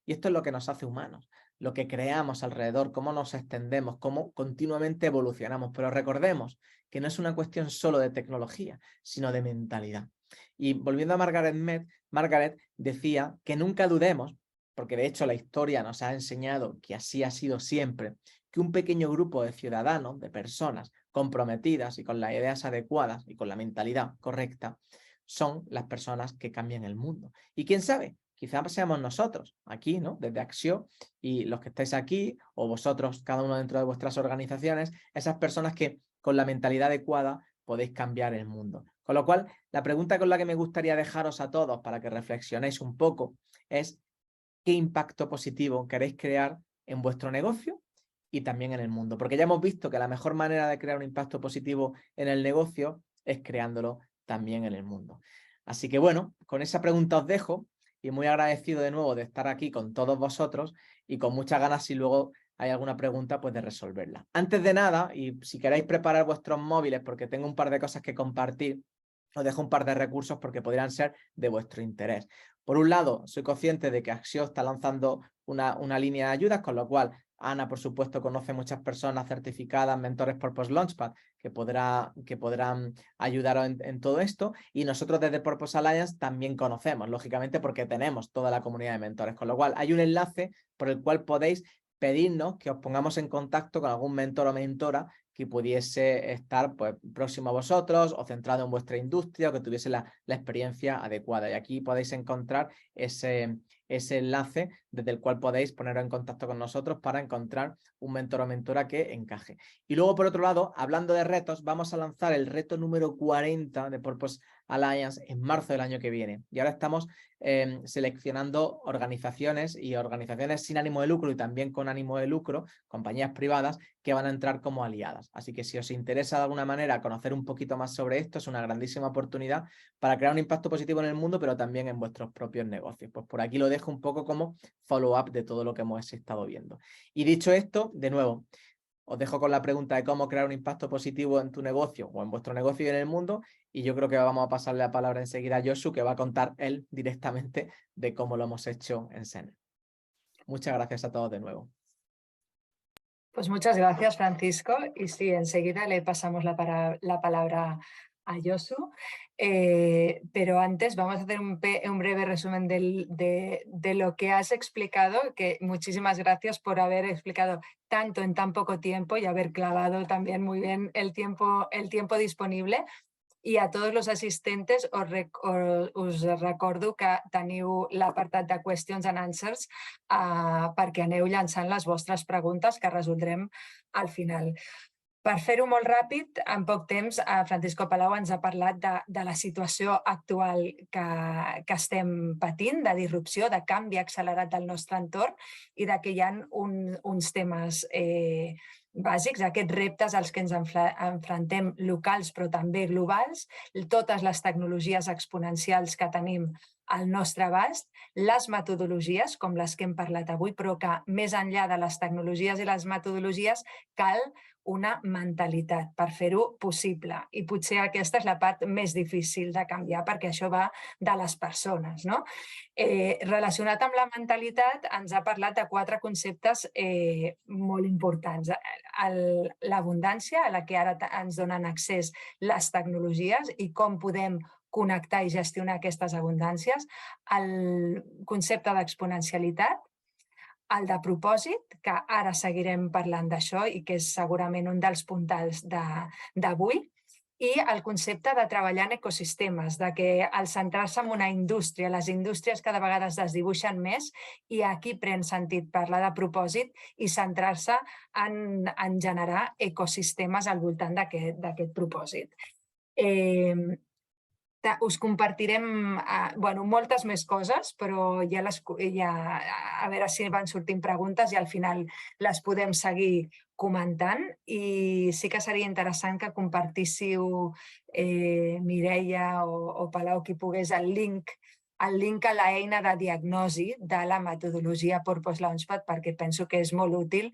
Y esto es lo que nos hace humanos, lo que creamos alrededor, cómo nos extendemos, cómo continuamente evolucionamos. Pero recordemos que no es una cuestión solo de tecnología, sino de mentalidad. Y volviendo a Margaret Mead, Margaret decía que nunca dudemos, porque de hecho la historia nos ha enseñado que así ha sido siempre, que un pequeño grupo de ciudadanos, de personas comprometidas y con las ideas adecuadas y con la mentalidad correcta, son las personas que cambian el mundo. Y quién sabe, quizás seamos nosotros, aquí, ¿no? Desde Axio, y los que estáis aquí, o vosotros, cada uno dentro de vuestras organizaciones, esas personas que con la mentalidad adecuada podéis cambiar el mundo. Con lo cual, la pregunta con la que me gustaría dejaros a todos para que reflexionéis un poco es ¿qué impacto positivo queréis crear en vuestro negocio y también en el mundo? Porque ya hemos visto que la mejor manera de crear un impacto positivo en el negocio es creándolo también en el mundo. Así que bueno, con esa pregunta os dejo y muy agradecido de nuevo de estar aquí con todos vosotros y con muchas ganas si luego hay alguna pregunta, pues de resolverla. Antes de nada, y si queréis preparar vuestros móviles, porque tengo un par de cosas que compartir, os dejo un par de recursos porque podrían ser de vuestro interés. Por un lado, soy consciente de que Axio está lanzando una línea de ayudas, con lo cual Ana, por supuesto, conoce muchas personas certificadas, mentores por Purpose Launchpad, que podrán ayudaros en todo esto. Y nosotros desde Purpose Alliance también conocemos, lógicamente, porque tenemos toda la comunidad de mentores. Con lo cual, hay un enlace por el cual podéis pedirnos que os pongamos en contacto con algún mentor o mentora que pudiese estar pues, próximo a vosotros o centrado en vuestra industria o que tuviese la experiencia adecuada. Y aquí podéis encontrar ese enlace desde el cual podéis poneros en contacto con nosotros para encontrar un mentor o mentora que encaje. Y luego, por otro lado, hablando de retos, vamos a lanzar el reto número 40 de Purpose Alliance en marzo del año que viene. Y ahora estamos seleccionando organizaciones y organizaciones sin ánimo de lucro y también con ánimo de lucro, compañías privadas, que van a entrar como aliadas. Así que si os interesa de alguna manera conocer un poquito más sobre esto, es una grandísima oportunidad para crear un impacto positivo en el mundo, pero también en vuestros propios negocios. Pues por aquí lo dejo un poco como follow-up de todo lo que hemos estado viendo. Y dicho esto, de nuevo, os dejo con la pregunta de cómo crear un impacto positivo en tu negocio o en vuestro negocio y en el mundo. Y yo creo que vamos a pasarle la palabra enseguida a Josu, que va a contar él directamente de cómo lo hemos hecho en Sene. Muchas gracias a todos de nuevo. Pues muchas gracias, Francisco. Y sí, enseguida le pasamos la palabra a Josu. Pero antes vamos a hacer un breve resumen de lo que has explicado, que muchísimas gracias por haber explicado tanto en tan poco tiempo y haber clavado también muy bien el tiempo disponible. I a tots els assistents us recordo que teniu l'apartat de questions and answers perquè aneu llançant les vostres preguntes que resoldrem al final. Per fer-ho molt ràpid, en poc temps, Francisco Palau ens ha parlat de la situació actual que estem patint, de disrupció, de canvi accelerat del nostre entorn i de que hi ha uns temes bàsics, aquests reptes als que ens enfrontem locals però també globals, totes les tecnologies exponencials que tenim al nostre abast, les metodologies, com les que hem parlat avui, però que més enllà de les tecnologies i les metodologies cal una mentalitat per fer-ho possible. I potser aquesta és la part més difícil de canviar perquè això va de les persones. No? Relacionat amb la mentalitat, ens ha parlat de 4 conceptes molt importants. L'abundància, a la que ara ens donen accés les tecnologies i com podem connectar i gestionar aquestes abundàncies, el concepte d'exponencialitat, el de propòsit, que ara seguirem parlant d'això i que és segurament un dels puntals d'avui, i el concepte de treballar en ecosistemes, de que al centrar-se en una indústria, les indústries cada vegada es desdibuixen més i aquí pren sentit parlar de propòsit i centrar-se en generar ecosistemes al voltant d'aquest propòsit. us compartirem bueno, moltes més coses, però ja a veure si van sortint preguntes i al final les podem seguir comentant. I sí que seria interessant que compartíssiu, Mireia o Palau, qui pogués, el link a l'eina de diagnosi de la metodologia Purpose Launchpad, perquè penso que és molt útil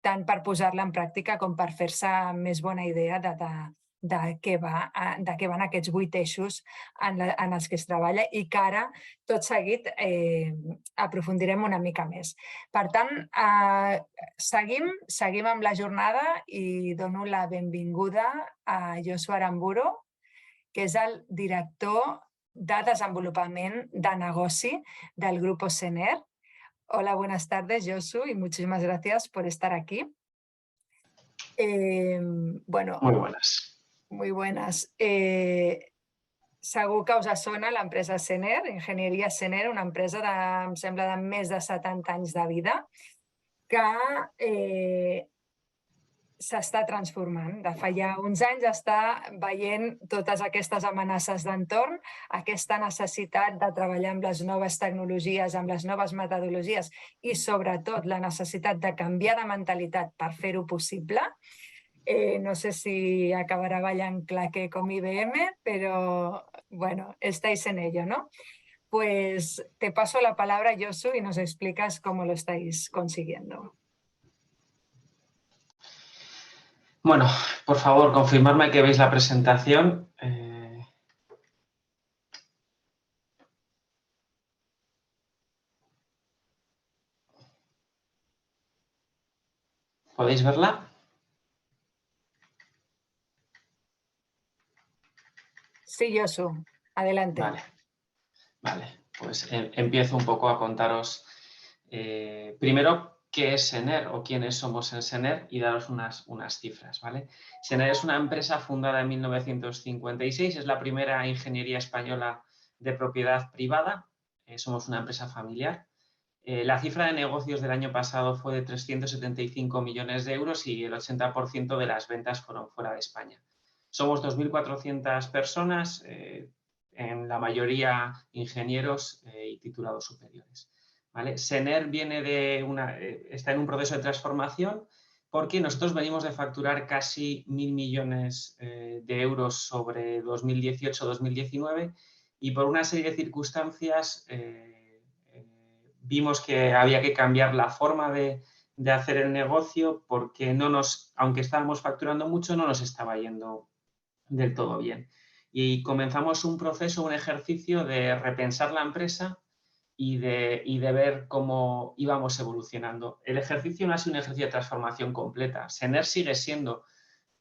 tant per posar-la en pràctica com per fer-se més bona idea de què van aquests 8 eixos en els que es treballa i que ara, tot seguit, aprofundirem una mica més. Per tant, seguim amb la jornada i dono la benvinguda a Josu Aramburu, que és el director de desenvolupament de negoci del Grupo Sener. Hola, buenas tardes, Josu, y muchísimas gracias por estar aquí. Bueno, muy buenas. Muy buenas. Segur que us sona l'empresa Sener, Enginyeria Sener, una empresa em sembla, de més de 70 anys de vida, que s'està transformant. De fa ja uns anys està veient totes aquestes amenaces d'entorn, aquesta necessitat de treballar amb les noves tecnologies, amb les noves metodologies i, sobretot, la necessitat de canviar de mentalitat per fer-ho possible. No sé si acabará ballant claque con IBM, pero bueno, estáis en ello, ¿no? Pues te paso la palabra, Josu, y nos explicas cómo lo estáis consiguiendo. Bueno, por favor, confirmarme que veis la presentación. ¿Podéis verla? Sí, Josu, adelante. Vale, pues empiezo un poco a contaros primero qué es Sener o quiénes somos en Sener y daros unas cifras, ¿vale? Sener es una empresa fundada en 1956, es la primera ingeniería española de propiedad privada, somos una empresa familiar. La cifra de negocios del año pasado fue de 375 millones de euros y el 80% de las ventas fueron fuera de España. Somos 2.400 personas, en la mayoría ingenieros y titulados superiores. ¿Vale? Sener viene está en un proceso de transformación porque nosotros venimos de facturar casi 1.000 millones de euros sobre 2018-2019 y por una serie de circunstancias vimos que había que cambiar la forma de hacer el negocio porque aunque estábamos facturando mucho, no nos estaba yendo del todo bien. Y comenzamos un proceso, un ejercicio de repensar la empresa y de ver cómo íbamos evolucionando. El ejercicio no ha sido un ejercicio de transformación completa. Sener sigue siendo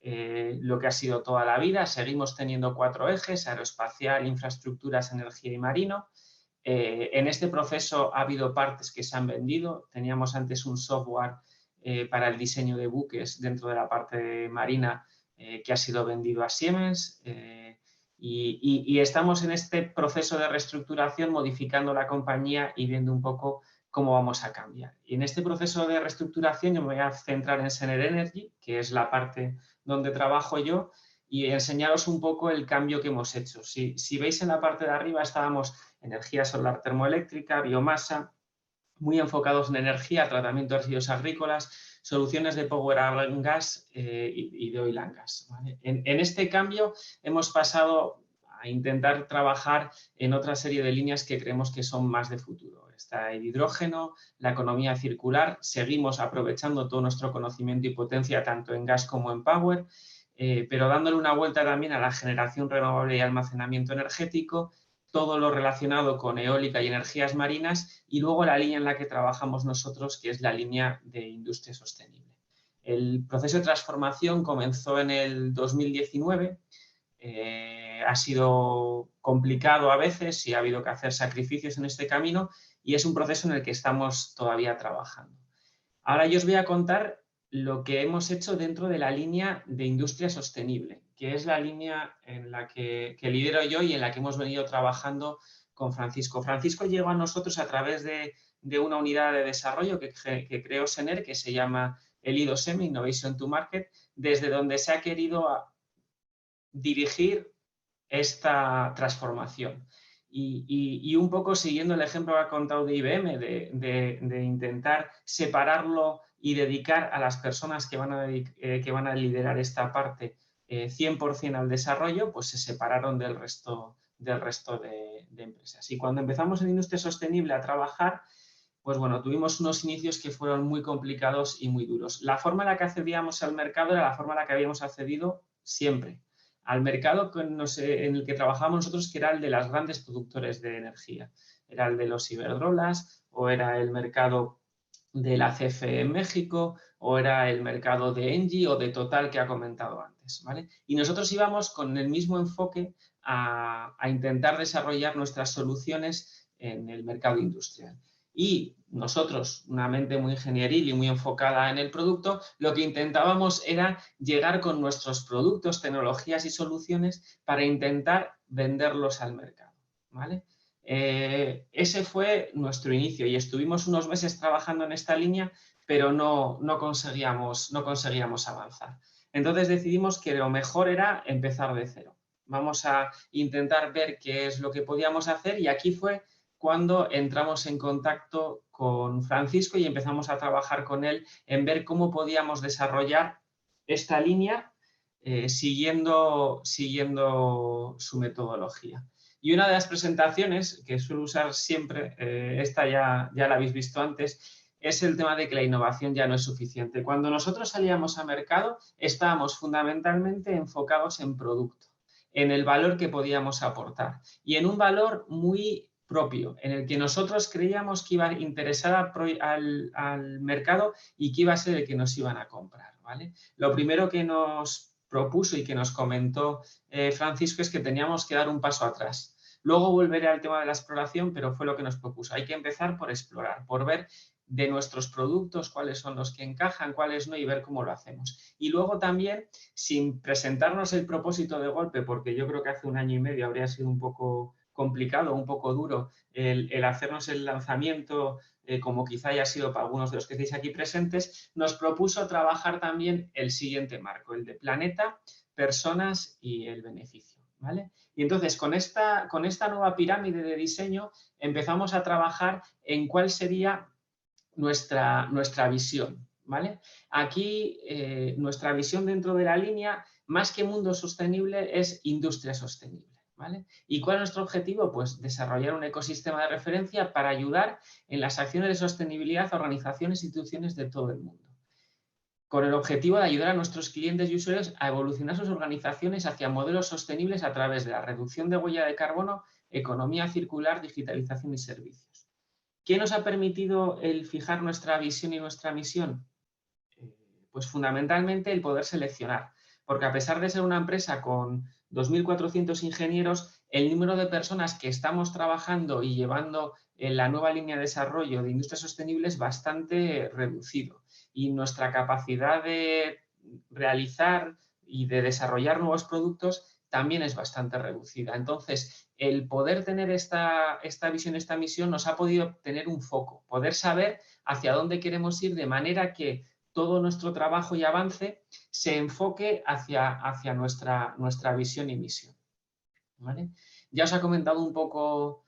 lo que ha sido toda la vida. Seguimos teniendo 4 ejes: aeroespacial, infraestructuras, energía y marino. En este proceso ha habido partes que se han vendido. Teníamos antes un software para el diseño de buques dentro de la parte marina que ha sido vendido a Siemens. Y estamos en este proceso de reestructuración, modificando la compañía y viendo un poco cómo vamos a cambiar. Y en este proceso de reestructuración yo me voy a centrar en Sener Energy, que es la parte donde trabajo yo, y enseñaros un poco el cambio que hemos hecho. Si veis en la parte de arriba, estábamos energía solar termoeléctrica, biomasa, muy enfocados en energía, tratamiento de residuos agrícolas, soluciones de power and gas y de oil and gas. ¿Vale? En este cambio hemos pasado a intentar trabajar en otra serie de líneas que creemos que son más de futuro. Está el hidrógeno, la economía circular, seguimos aprovechando todo nuestro conocimiento y potencia tanto en gas como en power, pero dándole una vuelta también a la generación renovable y almacenamiento energético, todo lo relacionado con eólica y energías marinas, y luego la línea en la que trabajamos nosotros, que es la línea de industria sostenible. El proceso de transformación comenzó en el 2019, ha sido complicado a veces y ha habido que hacer sacrificios en este camino y es un proceso en el que estamos todavía trabajando. Ahora yo os voy a contar lo que hemos hecho dentro de la línea de industria sostenible, que es la línea en la que lidero yo y en la que hemos venido trabajando con Francisco. Francisco llegó a nosotros a través de una unidad de desarrollo que creó Sener, que se llama el I2M, Innovation to Market, desde donde se ha querido dirigir esta transformación. Y un poco siguiendo el ejemplo que ha contado de IBM, de intentar separarlo y dedicar a las personas que van a liderar esta parte 100% al desarrollo, pues se separaron del resto de empresas. Y cuando empezamos en Industria Sostenible a trabajar, pues bueno, tuvimos unos inicios que fueron muy complicados y muy duros. La forma en la que accedíamos al mercado era la forma en la que habíamos accedido siempre. Al mercado en el que trabajábamos nosotros, que era el de las grandes productores de energía. Era el de los Iberdrolas, o era el mercado de la CFE en México, o era el mercado de Engie o de Total que ha comentado antes, ¿vale? Y nosotros íbamos con el mismo enfoque a intentar desarrollar nuestras soluciones en el mercado industrial. Y nosotros, una mente muy ingenieril y muy enfocada en el producto, lo que intentábamos era llegar con nuestros productos, tecnologías y soluciones para intentar venderlos al mercado, ¿vale? Ese fue nuestro inicio y estuvimos unos meses trabajando en esta línea, pero no conseguíamos avanzar. Entonces decidimos que lo mejor era empezar de cero. Vamos a intentar ver qué es lo que podíamos hacer y aquí fue cuando entramos en contacto con Francisco y empezamos a trabajar con él en ver cómo podíamos desarrollar esta línea siguiendo su metodología. Y una de las presentaciones que suelo usar siempre, esta ya la habéis visto antes, es el tema de que la innovación ya no es suficiente. Cuando nosotros salíamos a mercado, estábamos fundamentalmente enfocados en producto, en el valor que podíamos aportar y en un valor muy propio, en el que nosotros creíamos que iba a interesar al mercado y que iba a ser el que nos iban a comprar, ¿vale? Lo primero que nos propuso y que nos comentó Francisco es que teníamos que dar un paso atrás. Luego volveré al tema de la exploración, pero fue lo que nos propuso. Hay que empezar por explorar, por ver de nuestros productos cuáles son los que encajan, cuáles no y ver cómo lo hacemos. Y luego también, sin presentarnos el propósito de golpe, porque yo creo que hace 1 año y medio habría sido un poco complicado, un poco duro el hacernos el lanzamiento, como quizá haya sido para algunos de los que estáis aquí presentes, nos propuso trabajar también el siguiente marco, el de planeta, personas y el beneficio, ¿vale? Y entonces con esta nueva pirámide de diseño empezamos a trabajar en cuál sería nuestra visión, ¿vale? Aquí nuestra visión dentro de la línea, más que mundo sostenible, es industria sostenible, ¿vale? ¿Y cuál es nuestro objetivo? Pues desarrollar un ecosistema de referencia para ayudar en las acciones de sostenibilidad a organizaciones e instituciones de todo el mundo, con el objetivo de ayudar a nuestros clientes y usuarios a evolucionar sus organizaciones hacia modelos sostenibles a través de la reducción de huella de carbono, economía circular, digitalización y servicios. ¿Qué nos ha permitido el fijar nuestra visión y nuestra misión? Pues fundamentalmente el poder seleccionar, porque a pesar de ser una empresa con 2.400 ingenieros, el número de personas que estamos trabajando y llevando en la nueva línea de desarrollo de industria sostenible es bastante reducido y nuestra capacidad de realizar y de desarrollar nuevos productos también es bastante reducida. Entonces, el poder tener esta visión, esta misión, nos ha podido tener un foco, poder saber hacia dónde queremos ir de manera que todo nuestro trabajo y avance se enfoque hacia nuestra visión y misión, ¿vale? Ya os ha comentado un poco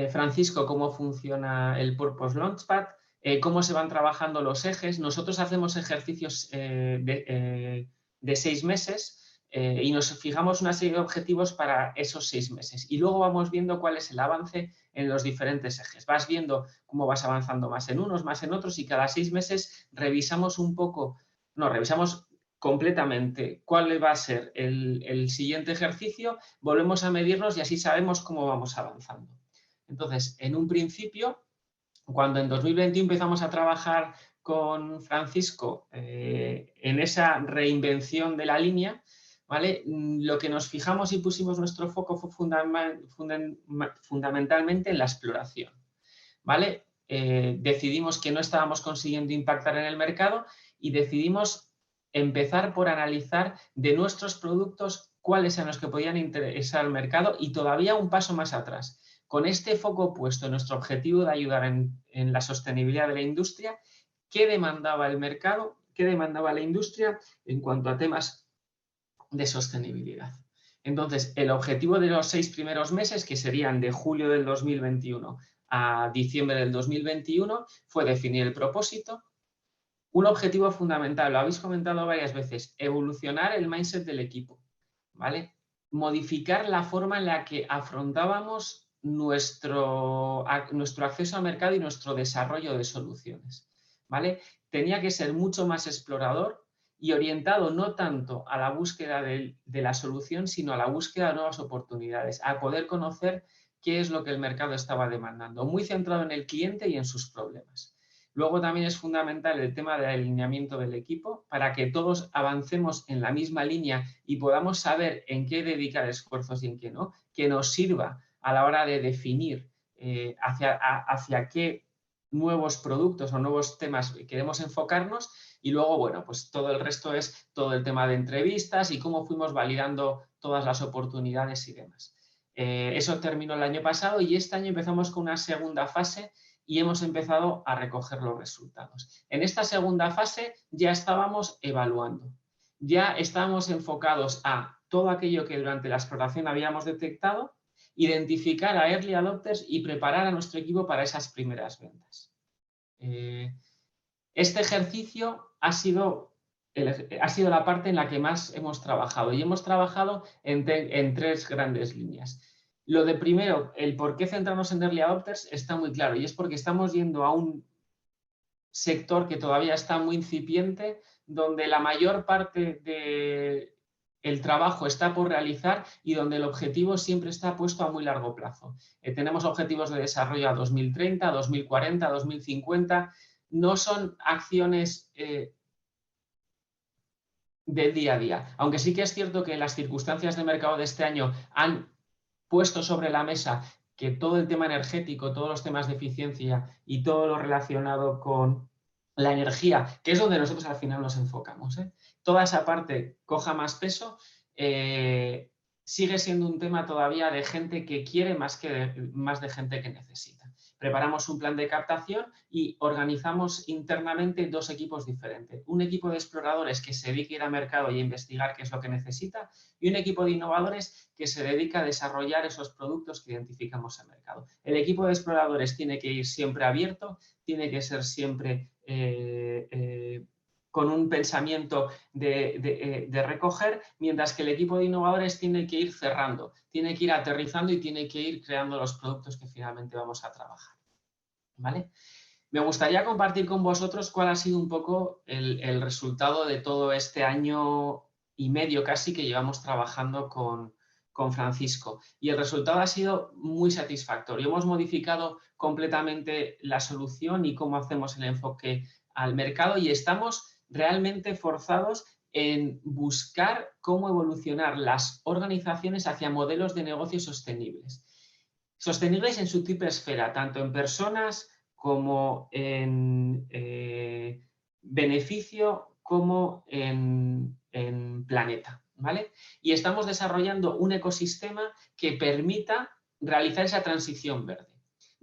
Francisco cómo funciona el Purpose Launchpad, cómo se van trabajando los ejes. Nosotros hacemos ejercicios de 6 meses y nos fijamos una serie de objetivos para esos 6 meses. Y luego vamos viendo cuál es el avance en los diferentes ejes. Vas viendo cómo vas avanzando más en unos, más en otros y cada 6 meses revisamos revisamos completamente cuál va a ser el siguiente ejercicio, volvemos a medirnos y así sabemos cómo vamos avanzando. Entonces, en un principio, cuando en 2021 empezamos a trabajar con Francisco en esa reinvención de la línea, ¿vale? Lo que nos fijamos y pusimos nuestro foco fue fundamentalmente en la exploración, ¿vale? Decidimos que no estábamos consiguiendo impactar en el mercado y decidimos empezar por analizar de nuestros productos cuáles eran los que podían interesar al mercado y todavía un paso más atrás. Con este foco puesto en nuestro objetivo de ayudar en la sostenibilidad de la industria, ¿qué demandaba el mercado? ¿Qué demandaba la industria en cuanto a temas de sostenibilidad? Entonces, el objetivo de los 6 primeros meses, que serían de julio del 2021 a diciembre del 2021, fue definir el propósito. Un objetivo fundamental, lo habéis comentado varias veces, evolucionar el mindset del equipo, ¿vale? Modificar la forma en la que afrontábamos nuestro acceso al mercado y nuestro desarrollo de soluciones, ¿vale? Tenía que ser mucho más explorador y orientado no tanto a la búsqueda de la solución, sino a la búsqueda de nuevas oportunidades, a poder conocer qué es lo que el mercado estaba demandando, muy centrado en el cliente y en sus problemas. Luego también es fundamental el tema del alineamiento del equipo para que todos avancemos en la misma línea y podamos saber en qué dedicar esfuerzos y en qué no, que nos sirva a la hora de definir hacia qué nuevos productos o nuevos temas queremos enfocarnos. Y luego, bueno, pues todo el resto es todo el tema de entrevistas y cómo fuimos validando todas las oportunidades y demás. Eso terminó el año pasado y este año empezamos con una segunda fase y hemos empezado a recoger los resultados. En esta segunda fase ya estábamos evaluando, ya estábamos enfocados a todo aquello que durante la exploración habíamos detectado, identificar a early adopters y preparar a nuestro equipo para esas primeras ventas. Este ejercicio ha sido la parte en la que más hemos trabajado y hemos trabajado en 3 grandes líneas. Lo de primero, el por qué centrarnos en early adopters está muy claro y es porque estamos yendo a un sector que todavía está muy incipiente, donde la mayor parte del trabajo está por realizar y donde el objetivo siempre está puesto a muy largo plazo. Tenemos objetivos de desarrollo a 2030, 2040, 2050. No son acciones del día a día. Aunque sí que es cierto que las circunstancias de mercado de este año han puesto sobre la mesa que todo el tema energético, todos los temas de eficiencia y todo lo relacionado con la energía, que es donde nosotros al final nos enfocamos, toda esa parte coja más peso, sigue siendo un tema todavía de gente que quiere más de gente que necesita. Preparamos un plan de captación y organizamos internamente 2 equipos diferentes. Un equipo de exploradores que se dedica a ir al mercado y a investigar qué es lo que necesita y un equipo de innovadores que se dedica a desarrollar esos productos que identificamos en el mercado. El equipo de exploradores tiene que ir siempre abierto, tiene que ser siempre con un pensamiento de recoger, mientras que el equipo de innovadores tiene que ir cerrando, tiene que ir aterrizando y tiene que ir creando los productos que finalmente vamos a trabajar. ¿Vale? Me gustaría compartir con vosotros cuál ha sido un poco el resultado de todo este año y medio casi que llevamos trabajando con Francisco. Y el resultado ha sido muy satisfactorio. Hemos modificado completamente la solución y cómo hacemos el enfoque al mercado y estamos realmente forzados en buscar cómo evolucionar las organizaciones hacia modelos de negocio sostenibles. Sostenibles en su triple esfera, tanto en personas como en beneficio como en planeta, ¿vale? Y estamos desarrollando un ecosistema que permita realizar esa transición verde.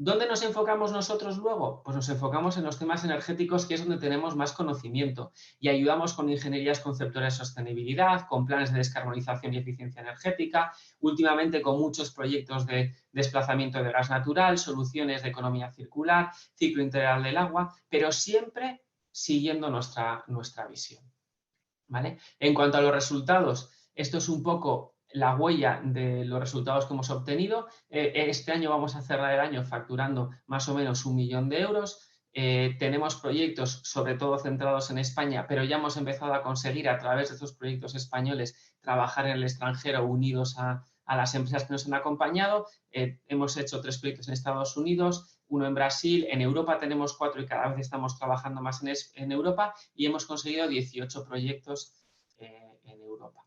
¿Dónde nos enfocamos nosotros luego? Pues nos enfocamos en los temas energéticos, que es donde tenemos más conocimiento y ayudamos con ingenierías conceptuales de sostenibilidad, con planes de descarbonización y eficiencia energética, últimamente con muchos proyectos de desplazamiento de gas natural, soluciones de economía circular, ciclo integral del agua, pero siempre siguiendo nuestra visión, ¿vale? En cuanto a los resultados, esto es un poco la huella de los resultados que hemos obtenido. Este año vamos a cerrar el año facturando más o menos 1 millón de euros. Tenemos proyectos sobre todo centrados en España, pero ya hemos empezado a conseguir a través de estos proyectos españoles trabajar en el extranjero unidos a las empresas que nos han acompañado. Hemos hecho 3 proyectos en Estados Unidos, 1 en Brasil, en Europa tenemos 4 y cada vez estamos trabajando más en Europa y hemos conseguido 18 proyectos en Europa.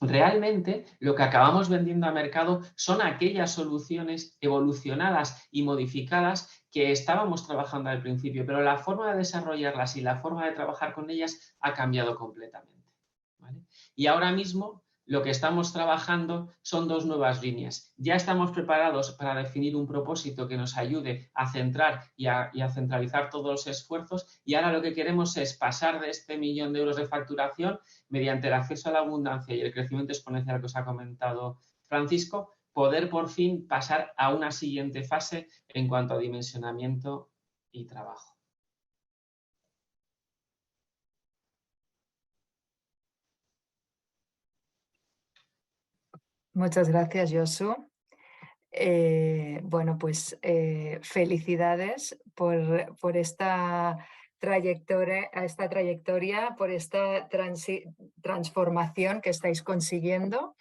Realmente lo que acabamos vendiendo al mercado son aquellas soluciones evolucionadas y modificadas que estábamos trabajando al principio, pero la forma de desarrollarlas y la forma de trabajar con ellas ha cambiado completamente, ¿vale? Y ahora mismo lo que estamos trabajando son dos nuevas líneas. Ya estamos preparados para definir un propósito que nos ayude a centrar y a centralizar todos los esfuerzos, y ahora lo que queremos es pasar de este 1 millón de euros de facturación mediante el acceso a la abundancia y el crecimiento exponencial que os ha comentado Francisco, poder por fin pasar a una siguiente fase en cuanto a dimensionamiento y trabajo. Muchas gracias, Josu. Bueno, pues felicidades por esta trayectoria, por esta transformación que estáis consiguiendo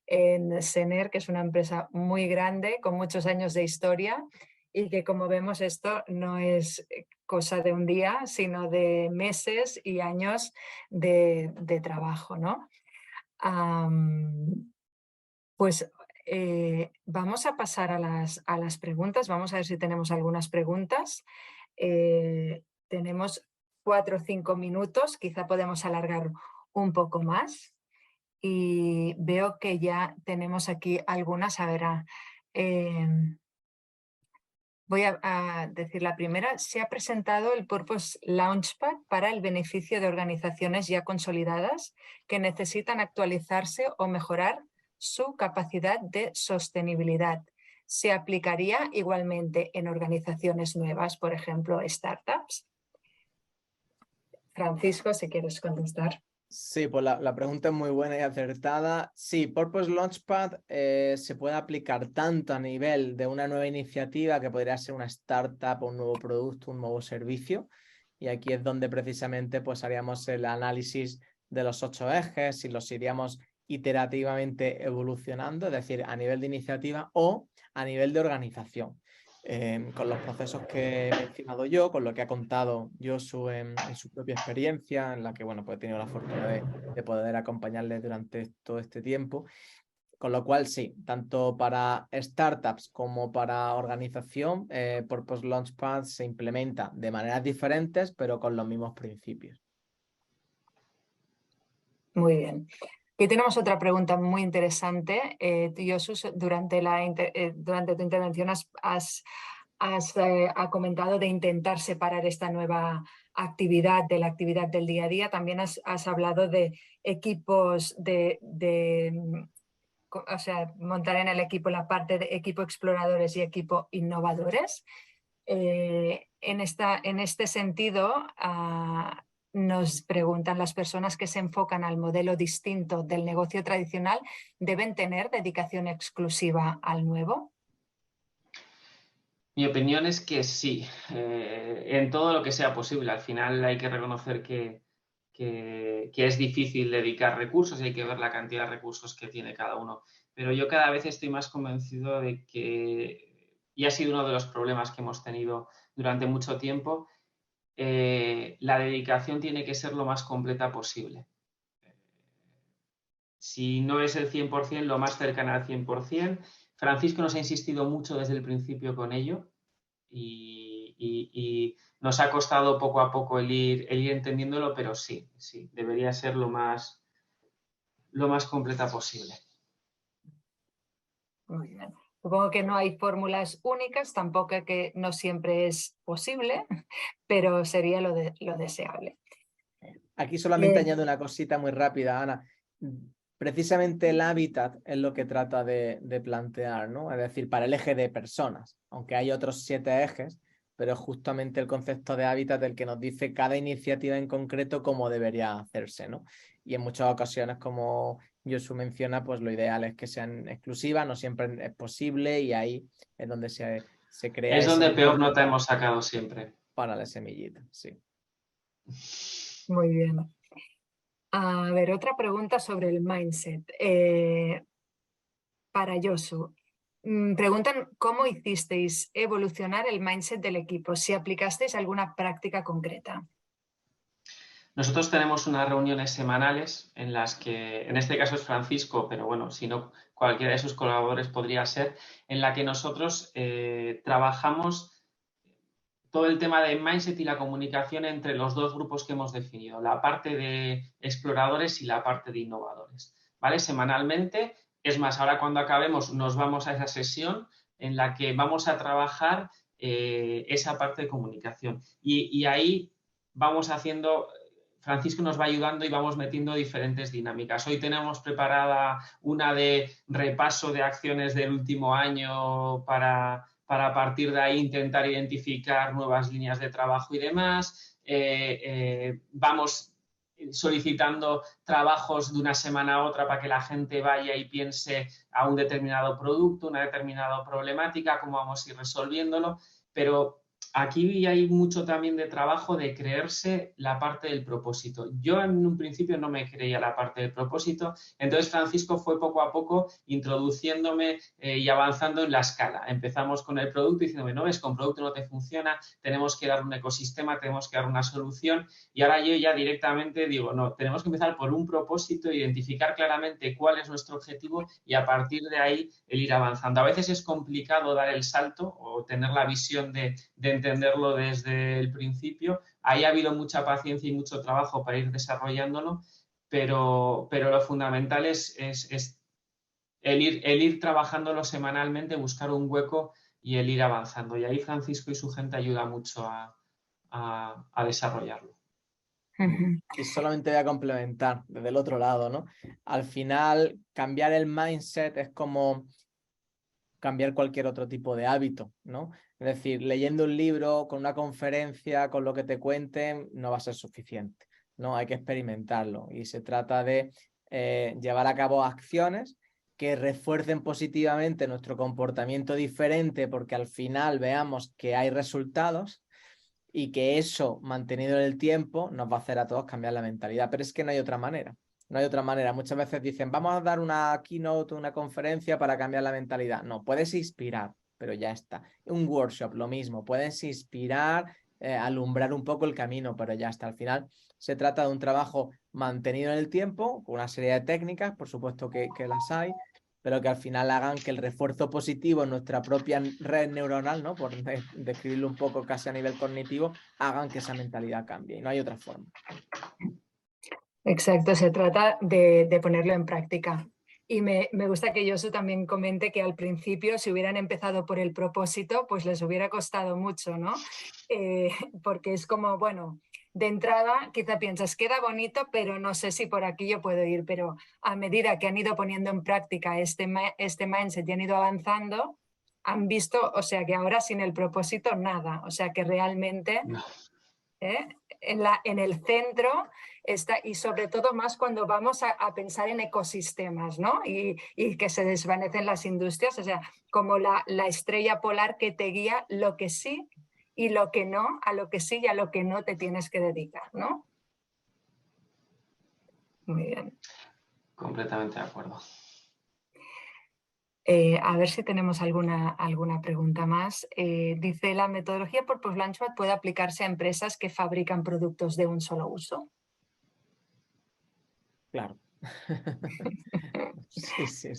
en Sener, que es una empresa muy grande, con muchos años de historia, y que, como vemos, esto no es cosa de un día, sino de meses y años de trabajo, ¿no? Pues vamos a pasar a las preguntas. Vamos a ver si tenemos algunas preguntas. Tenemos 4 o 5 minutos, quizá podemos alargar un poco más. Y veo que ya tenemos aquí algunas. A ver, voy a decir la primera. Se ha presentado el Purpose Launchpad para el beneficio de organizaciones ya consolidadas que necesitan actualizarse o mejorar su capacidad de sostenibilidad. ¿Se aplicaría igualmente en organizaciones nuevas, por ejemplo, startups? Francisco, si quieres contestar. Sí, pues la pregunta es muy buena y acertada. Sí, Purpose Launchpad se puede aplicar tanto a nivel de una nueva iniciativa, que podría ser una startup, un nuevo producto, un nuevo servicio. Y aquí es donde precisamente pues haríamos el análisis de los 8 ejes y los iríamos iterativamente evolucionando, es decir, a nivel de iniciativa o a nivel de organización. Con los procesos que he mencionado yo, con lo que ha contado Josu en su propia experiencia, en la que bueno, pues he tenido la fortuna de poder acompañarles durante todo este tiempo. Con lo cual, sí, tanto para startups como para organización, Purpose Launchpad se implementa de maneras diferentes, pero con los mismos principios. Muy bien. Aquí tenemos otra pregunta muy interesante. Josu, durante tu intervención has comentado de intentar separar esta nueva actividad de la actividad del día a día. También has hablado de equipos o sea, montar en el equipo la parte de equipo exploradores y equipo innovadores. En este sentido, nos preguntan, ¿las personas que se enfocan al modelo distinto del negocio tradicional deben tener dedicación exclusiva al nuevo? Mi opinión es que sí, en todo lo que sea posible. Al final hay que reconocer que es difícil dedicar recursos y hay que ver la cantidad de recursos que tiene cada uno. Pero yo cada vez estoy más convencido de que, y ha sido uno de los problemas que hemos tenido durante mucho tiempo, la dedicación tiene que ser lo más completa posible. Si no es el 100%, lo más cercano al 100%. Francisco nos ha insistido mucho desde el principio con ello y nos ha costado poco a poco el ir entendiéndolo, pero sí, debería ser lo más completa posible. Muy bien. Supongo que no hay fórmulas únicas, tampoco, que no siempre es posible, pero sería lo deseable. Aquí solamente añado una cosita muy rápida, Ana. Precisamente el hábitat es lo que trata de plantear, ¿no? Es decir, para el eje de personas, aunque hay otros 7 ejes, pero es justamente el concepto de hábitat el que nos dice cada iniciativa en concreto cómo debería hacerse, ¿no? Y en muchas ocasiones, como Josu menciona, pues lo ideal es que sean exclusivas, no siempre es posible, y ahí es donde se crea Es donde ese peor entorno nota hemos sacado siempre. para la semillita, sí. Muy bien. A ver, otra pregunta sobre el mindset. Para Josu. Preguntan cómo hicisteis evolucionar el mindset del equipo, si aplicasteis alguna práctica concreta. Nosotros tenemos unas reuniones semanales en las que, en este caso es Francisco, pero bueno, si no, cualquiera de sus colaboradores podría ser, en la que nosotros trabajamos todo el tema de mindset y la comunicación entre los dos grupos que hemos definido, la parte de exploradores y la parte de innovadores. ¿vale? Semanalmente. Es más, ahora cuando acabemos nos vamos a esa sesión en la que vamos a trabajar esa parte de comunicación. Y ahí vamos haciendo, Francisco nos va ayudando y vamos metiendo diferentes dinámicas. Hoy tenemos preparada una de repaso de acciones del último año para a partir de ahí intentar identificar nuevas líneas de trabajo y demás. Vamos solicitando trabajos de una semana a otra para que la gente vaya y piense a un determinado producto, una determinada problemática, cómo vamos a ir resolviéndolo, pero aquí hay mucho también de trabajo de creerse la parte del propósito. Yo en un principio no me creía la parte del propósito, entonces Francisco fue poco a poco introduciéndome y avanzando en la escala. Empezamos con el producto diciéndome, no ves, con producto no te funciona, tenemos que dar un ecosistema, tenemos que dar una solución, y ahora yo ya directamente digo, no, tenemos que empezar por un propósito, identificar claramente cuál es nuestro objetivo y a partir de ahí el ir avanzando. A veces es complicado dar el salto o tener la visión de entenderlo desde el principio. Ahí ha habido mucha paciencia y mucho trabajo para ir desarrollándolo, pero lo fundamental es el ir trabajándolo semanalmente, buscar un hueco y el ir avanzando. Y ahí Francisco y su gente ayuda mucho a desarrollarlo. Y solamente voy a complementar desde el otro lado, ¿no? Al final, cambiar el mindset es como cambiar cualquier otro tipo de hábito, ¿no? Es decir, leyendo un libro, con una conferencia, con lo que te cuenten, no va a ser suficiente, ¿no? Hay que experimentarlo y se trata de llevar a cabo acciones que refuercen positivamente nuestro comportamiento diferente porque al final veamos que hay resultados y que eso, mantenido en el tiempo, nos va a hacer a todos cambiar la mentalidad. Pero es que no hay otra manera. No hay otra manera. Muchas veces dicen, vamos a dar una keynote, una conferencia para cambiar la mentalidad. No, puedes inspirar, pero ya está. Un workshop, lo mismo. Puedes inspirar, alumbrar un poco el camino, pero ya está. Al final se trata de un trabajo mantenido en el tiempo, con una serie de técnicas, por supuesto que las hay, pero que al final hagan que el refuerzo positivo en nuestra propia red neuronal, ¿no? Por describirlo un poco casi a nivel cognitivo, hagan que esa mentalidad cambie. Y no hay otra forma. Exacto, se trata de ponerlo en práctica. Y me gusta que Josu también comente que al principio, si hubieran empezado por el propósito, pues les hubiera costado mucho, ¿no? Porque es como, bueno, de entrada quizá piensas, queda bonito, pero no sé si por aquí yo puedo ir. Pero a medida que han ido poniendo en práctica este mindset y han ido avanzando, han visto, o sea, que ahora sin el propósito nada. O sea, que realmente en el centro está, y sobre todo más cuando vamos a pensar en ecosistemas, ¿no? Y que se desvanecen las industrias, o sea, como la estrella polar que te guía lo que sí y lo que no, a lo que sí y a lo que no te tienes que dedicar, ¿no? Muy bien. Completamente de acuerdo. A ver si tenemos alguna pregunta más. Dice, ¿la metodología Purpose Launchpad puede aplicarse a empresas que fabrican productos de un solo uso? Claro. Sí.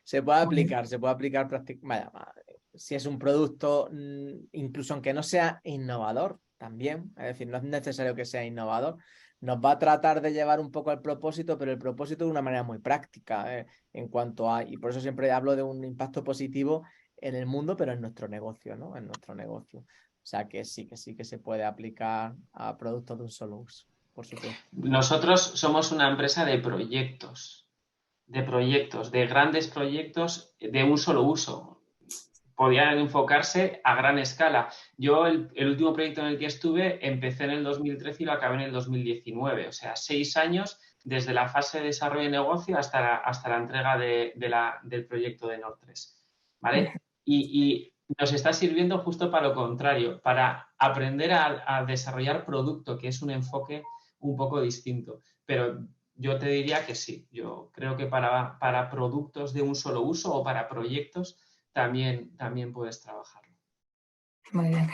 Se puede aplicar prácticamente. Vaya, si es un producto, incluso aunque no sea innovador, también, es decir, no es necesario que sea innovador, nos va a tratar de llevar un poco al propósito, pero el propósito de una manera muy práctica, en cuanto a, y por eso siempre hablo de un impacto positivo en el mundo, pero en nuestro negocio, ¿no? En nuestro negocio. O sea que sí que se puede aplicar a productos de un solo uso, por supuesto. Nosotros somos una empresa de proyectos, de grandes proyectos de un solo uso. Podían enfocarse a gran escala. Yo el último proyecto en el que estuve empecé en el 2013 y lo acabé en el 2019. O sea, 6 años desde la fase de desarrollo de negocio hasta la entrega del proyecto de Nord3. ¿Vale? Y nos está sirviendo justo para lo contrario, para aprender a desarrollar producto, que es un enfoque un poco distinto. Pero yo te diría que sí. Yo creo que para productos de un solo uso o para proyectos también puedes trabajarlo. Muy bien.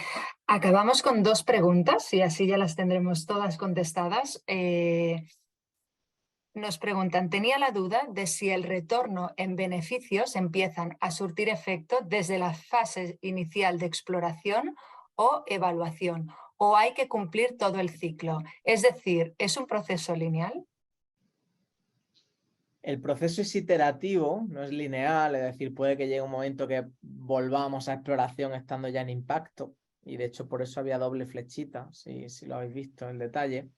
Acabamos con 2 preguntas y así ya las tendremos todas contestadas. Nos preguntan, tenía la duda de si el retorno en beneficios empiezan a surtir efecto desde la fase inicial de exploración o evaluación, o hay que cumplir todo el ciclo. Es decir, ¿es un proceso lineal? El proceso es iterativo, no es lineal, es decir, puede que llegue un momento que volvamos a exploración estando ya en impacto, y de hecho por eso había doble flechita, si lo habéis visto en detalle.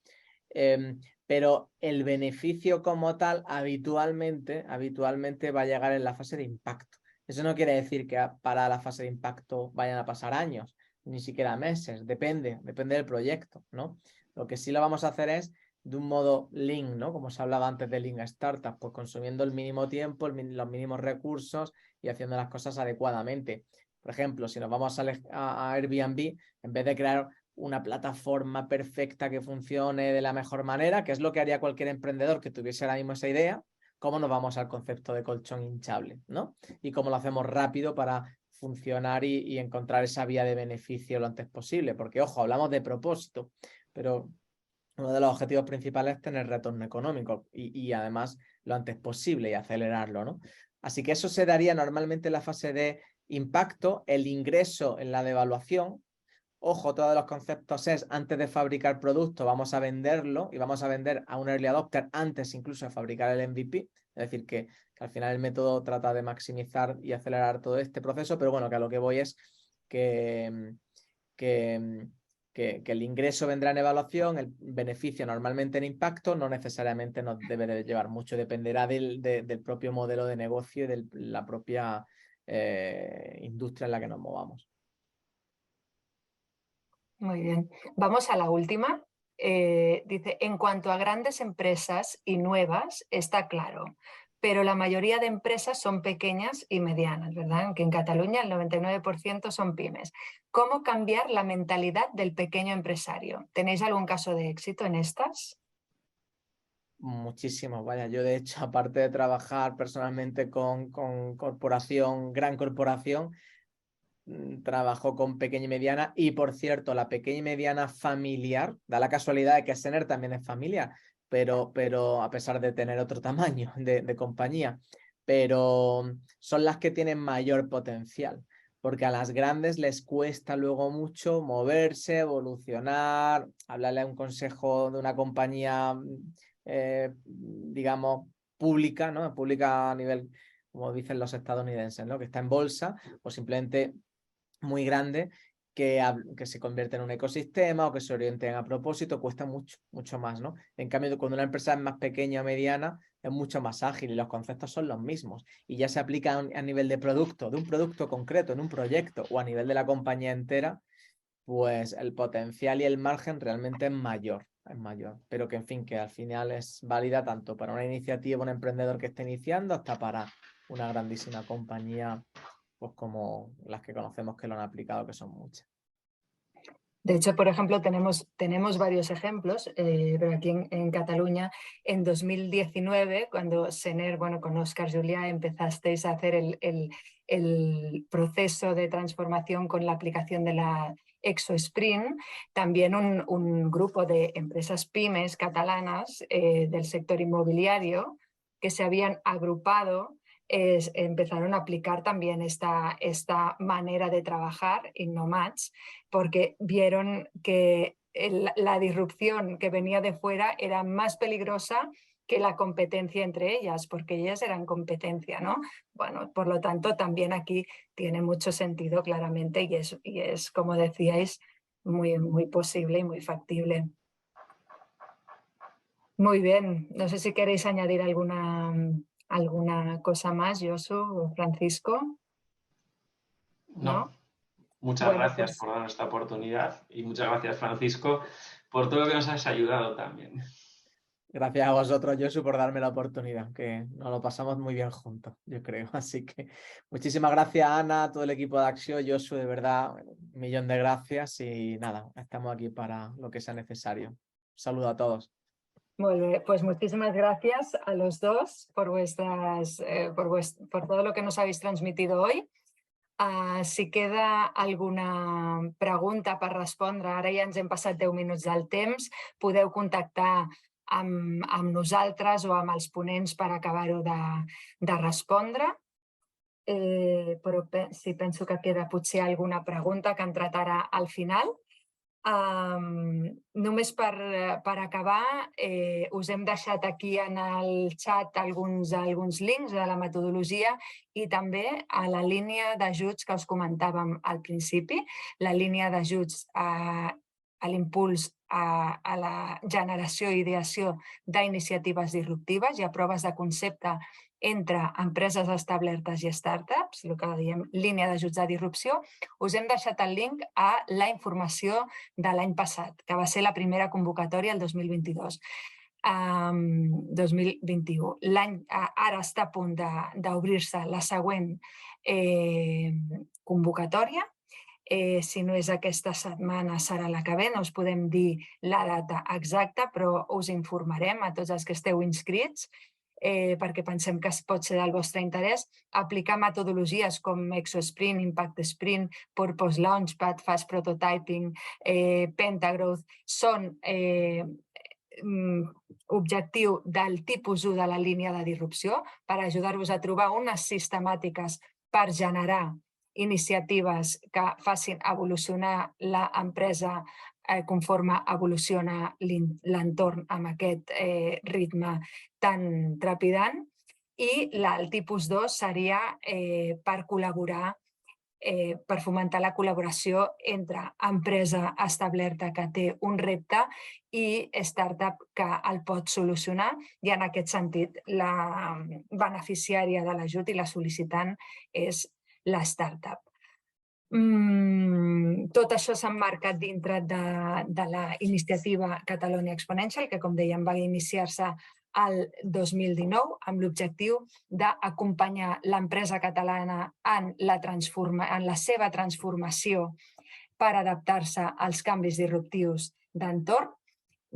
Pero el beneficio como tal habitualmente va a llegar en la fase de impacto. Eso no quiere decir que para la fase de impacto vayan a pasar años, ni siquiera meses, depende del proyecto, ¿no? Lo que sí lo vamos a hacer es de un modo Lean, ¿no? Como se hablaba antes de Lean Startup, pues consumiendo el mínimo tiempo, los mínimos recursos y haciendo las cosas adecuadamente. Por ejemplo, si nos vamos a Airbnb, en vez de crear una plataforma perfecta que funcione de la mejor manera, que es lo que haría cualquier emprendedor que tuviese ahora mismo esa idea, ¿cómo nos vamos al concepto de colchón hinchable, ¿no? Y cómo lo hacemos rápido para funcionar y encontrar esa vía de beneficio lo antes posible. Porque, ojo, hablamos de propósito, pero uno de los objetivos principales es tener retorno económico y además lo antes posible y acelerarlo, ¿no? Así que eso se daría normalmente en la fase de impacto, el ingreso en la devaluación. Ojo, todos los conceptos es antes de fabricar producto vamos a venderlo y vamos a vender a un early adopter antes incluso de fabricar el MVP. Es decir, que al final el método trata de maximizar y acelerar todo este proceso, pero bueno, que a lo que voy es que el ingreso vendrá en evaluación, el beneficio normalmente en impacto, no necesariamente nos debe de llevar mucho, dependerá del propio modelo de negocio y de la propia industria en la que nos movamos. Muy bien. Vamos a la última. Dice, en cuanto a grandes empresas y nuevas, está claro, pero la mayoría de empresas son pequeñas y medianas, ¿verdad? Que en Cataluña el 99% son pymes. ¿Cómo cambiar la mentalidad del pequeño empresario? ¿Tenéis algún caso de éxito en estas? Muchísimo, vaya, yo de hecho, aparte de trabajar personalmente con corporación, gran corporación, trabajo con pequeña y mediana, y por cierto, la pequeña y mediana familiar, da la casualidad de que Sener también es familiar, pero a pesar de tener otro tamaño de compañía, pero son las que tienen mayor potencial, porque a las grandes les cuesta luego mucho moverse, evolucionar, hablarle a un consejo de una compañía, digamos, pública, ¿no? Pública a nivel, como dicen los estadounidenses, ¿no? Que está en bolsa, o simplemente muy grande que se convierte en un ecosistema o que se orienten a propósito, cuesta mucho más, ¿no? En cambio, cuando una empresa es más pequeña o mediana, es mucho más ágil y los conceptos son los mismos y ya se aplica a nivel de producto, de un producto concreto, en un proyecto o a nivel de la compañía entera, pues el potencial y el margen realmente es mayor, pero que en fin, que al final es válida tanto para una iniciativa, un emprendedor que esté iniciando, hasta para una grandísima compañía, pues como las que conocemos que lo han aplicado, que son muchas. De hecho, por ejemplo, tenemos varios ejemplos, pero aquí en Cataluña, en 2019, cuando Sener, bueno, con Óscar Juliá empezasteis a hacer el proceso de transformación con la aplicación de la ExoSprint, también un grupo de empresas pymes catalanas del sector inmobiliario que se habían agrupado empezaron a aplicar también esta manera de trabajar InnoMatch, porque vieron que la disrupción que venía de fuera era más peligrosa que la competencia entre ellas, porque ellas eran competencia, ¿no? Bueno, por lo tanto, también aquí tiene mucho sentido claramente y es como decíais, muy posible y muy factible. Muy bien, no sé si queréis añadir alguna cosa más, Josu o Francisco. No. Muchas Bueno, gracias pues por darnos esta oportunidad y muchas gracias, Francisco, por todo lo que nos has ayudado también. Gracias a vosotros, Josu, por darme la oportunidad, que nos lo pasamos muy bien juntos, yo creo. Así que muchísimas gracias, Ana, a todo el equipo de Acció, Josu, de verdad, 1.000.000 de gracias y nada, estamos aquí para lo que sea necesario. Un saludo a todos. muy bien, pues muchísimas gracias a los dos por todo lo que nos habéis transmitido hoy. Si queda alguna pregunta per respondre, ara ja ens hem passat 10 minuts del temps, podeu contactar amb nosaltres o amb els ponents per acabar-ho de respondre. Però sí, penso que queda potser alguna pregunta que ha entrat ara al final. Només per acabar, us hem deixat aquí en el xat alguns links de la metodologia i també a la línia d'ajuts que us comentàvem al principi, la línia d'ajuts a l'impuls a la generació i ideació d'iniciatives disruptives i a proves de concepte entre empreses establertes i startups, el que diem línia d'ajuts de disrupció. Us hem deixat el link a la informació de l'any passat, que va ser la primera convocatòria el 2022. 2021. Ara està a punt d'obrir-se la següent convocatòria. Si no és aquesta setmana, serà la que ve. No us podem dir la data exacta, però us informarem a tots els que esteu inscrits, perquè pensem que pot ser del vostre interès. Aplicar metodologies com ExoSprint, Impact Sprint, Purpose Launchpad, Fast Prototyping, Pentagrowth, són objectiu del tipus 1 de la línia de disrupció per ajudar-vos a trobar unes sistemàtiques per generar iniciatives que facin evolucionar l'empresa conforme evoluciona l'entorn amb aquest ritme tan trepidant. I el tipus 2 seria per col·laborar, per fomentar la col·laboració entre empresa establerta que té un repte i startup que el pot solucionar, i en aquest sentit la beneficiària de l'ajut i la sol·licitant és la startup. Tot això s'emmarca dintre de la iniciativa Catalonia Exponential, que, com dèiem, va iniciar-se el 2019 amb l'objectiu d'acompanyar l'empresa catalana en la seva transformació per adaptar-se als canvis disruptius d'entorn,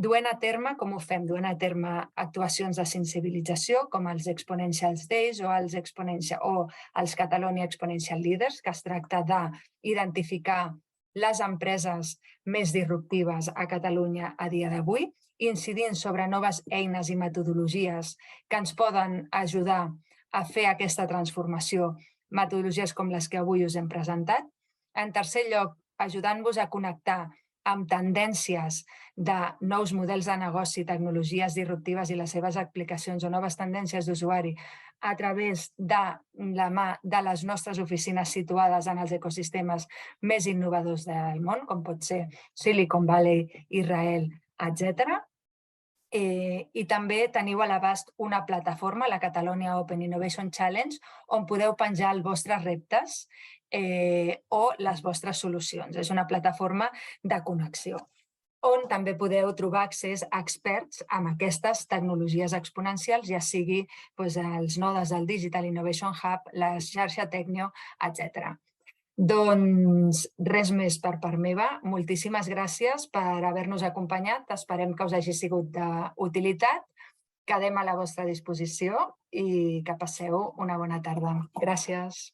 duent a terme, com ho fem? Duent a terme actuacions de sensibilització com els Exponential Days o els Catalonia Exponential Leaders, que es tracta d'identificar les empreses més disruptives a Catalunya a dia d'avui, incidint sobre noves eines i metodologies que ens poden ajudar a fer aquesta transformació, metodologies com les que avui us hem presentat. En tercer lloc, ajudant-vos a connectar amb tendències de nous models de negoci, tecnologies disruptives i les seves aplicacions o noves tendències d'usuari a través de la mà de les nostres oficines situades en els ecosistemes més innovadors del món, com pot ser Silicon Valley, Israel, etc. I també teniu a l'abast una plataforma, la Catalonia Open Innovation Challenge, on podeu penjar els vostres reptes o les vostres solucions. És una plataforma de connexió, on també podeu trobar accés a experts amb aquestes tecnologies exponencials, ja sigui els nodes del Digital Innovation Hub, la xarxa Tecnio, etc. Doncs res més per part meva. Moltíssimes gràcies per haver-nos acompanyat. Esperem que us hagi sigut d'utilitat. Quedem a la vostra disposició i que passeu una bona tarda. Gràcies.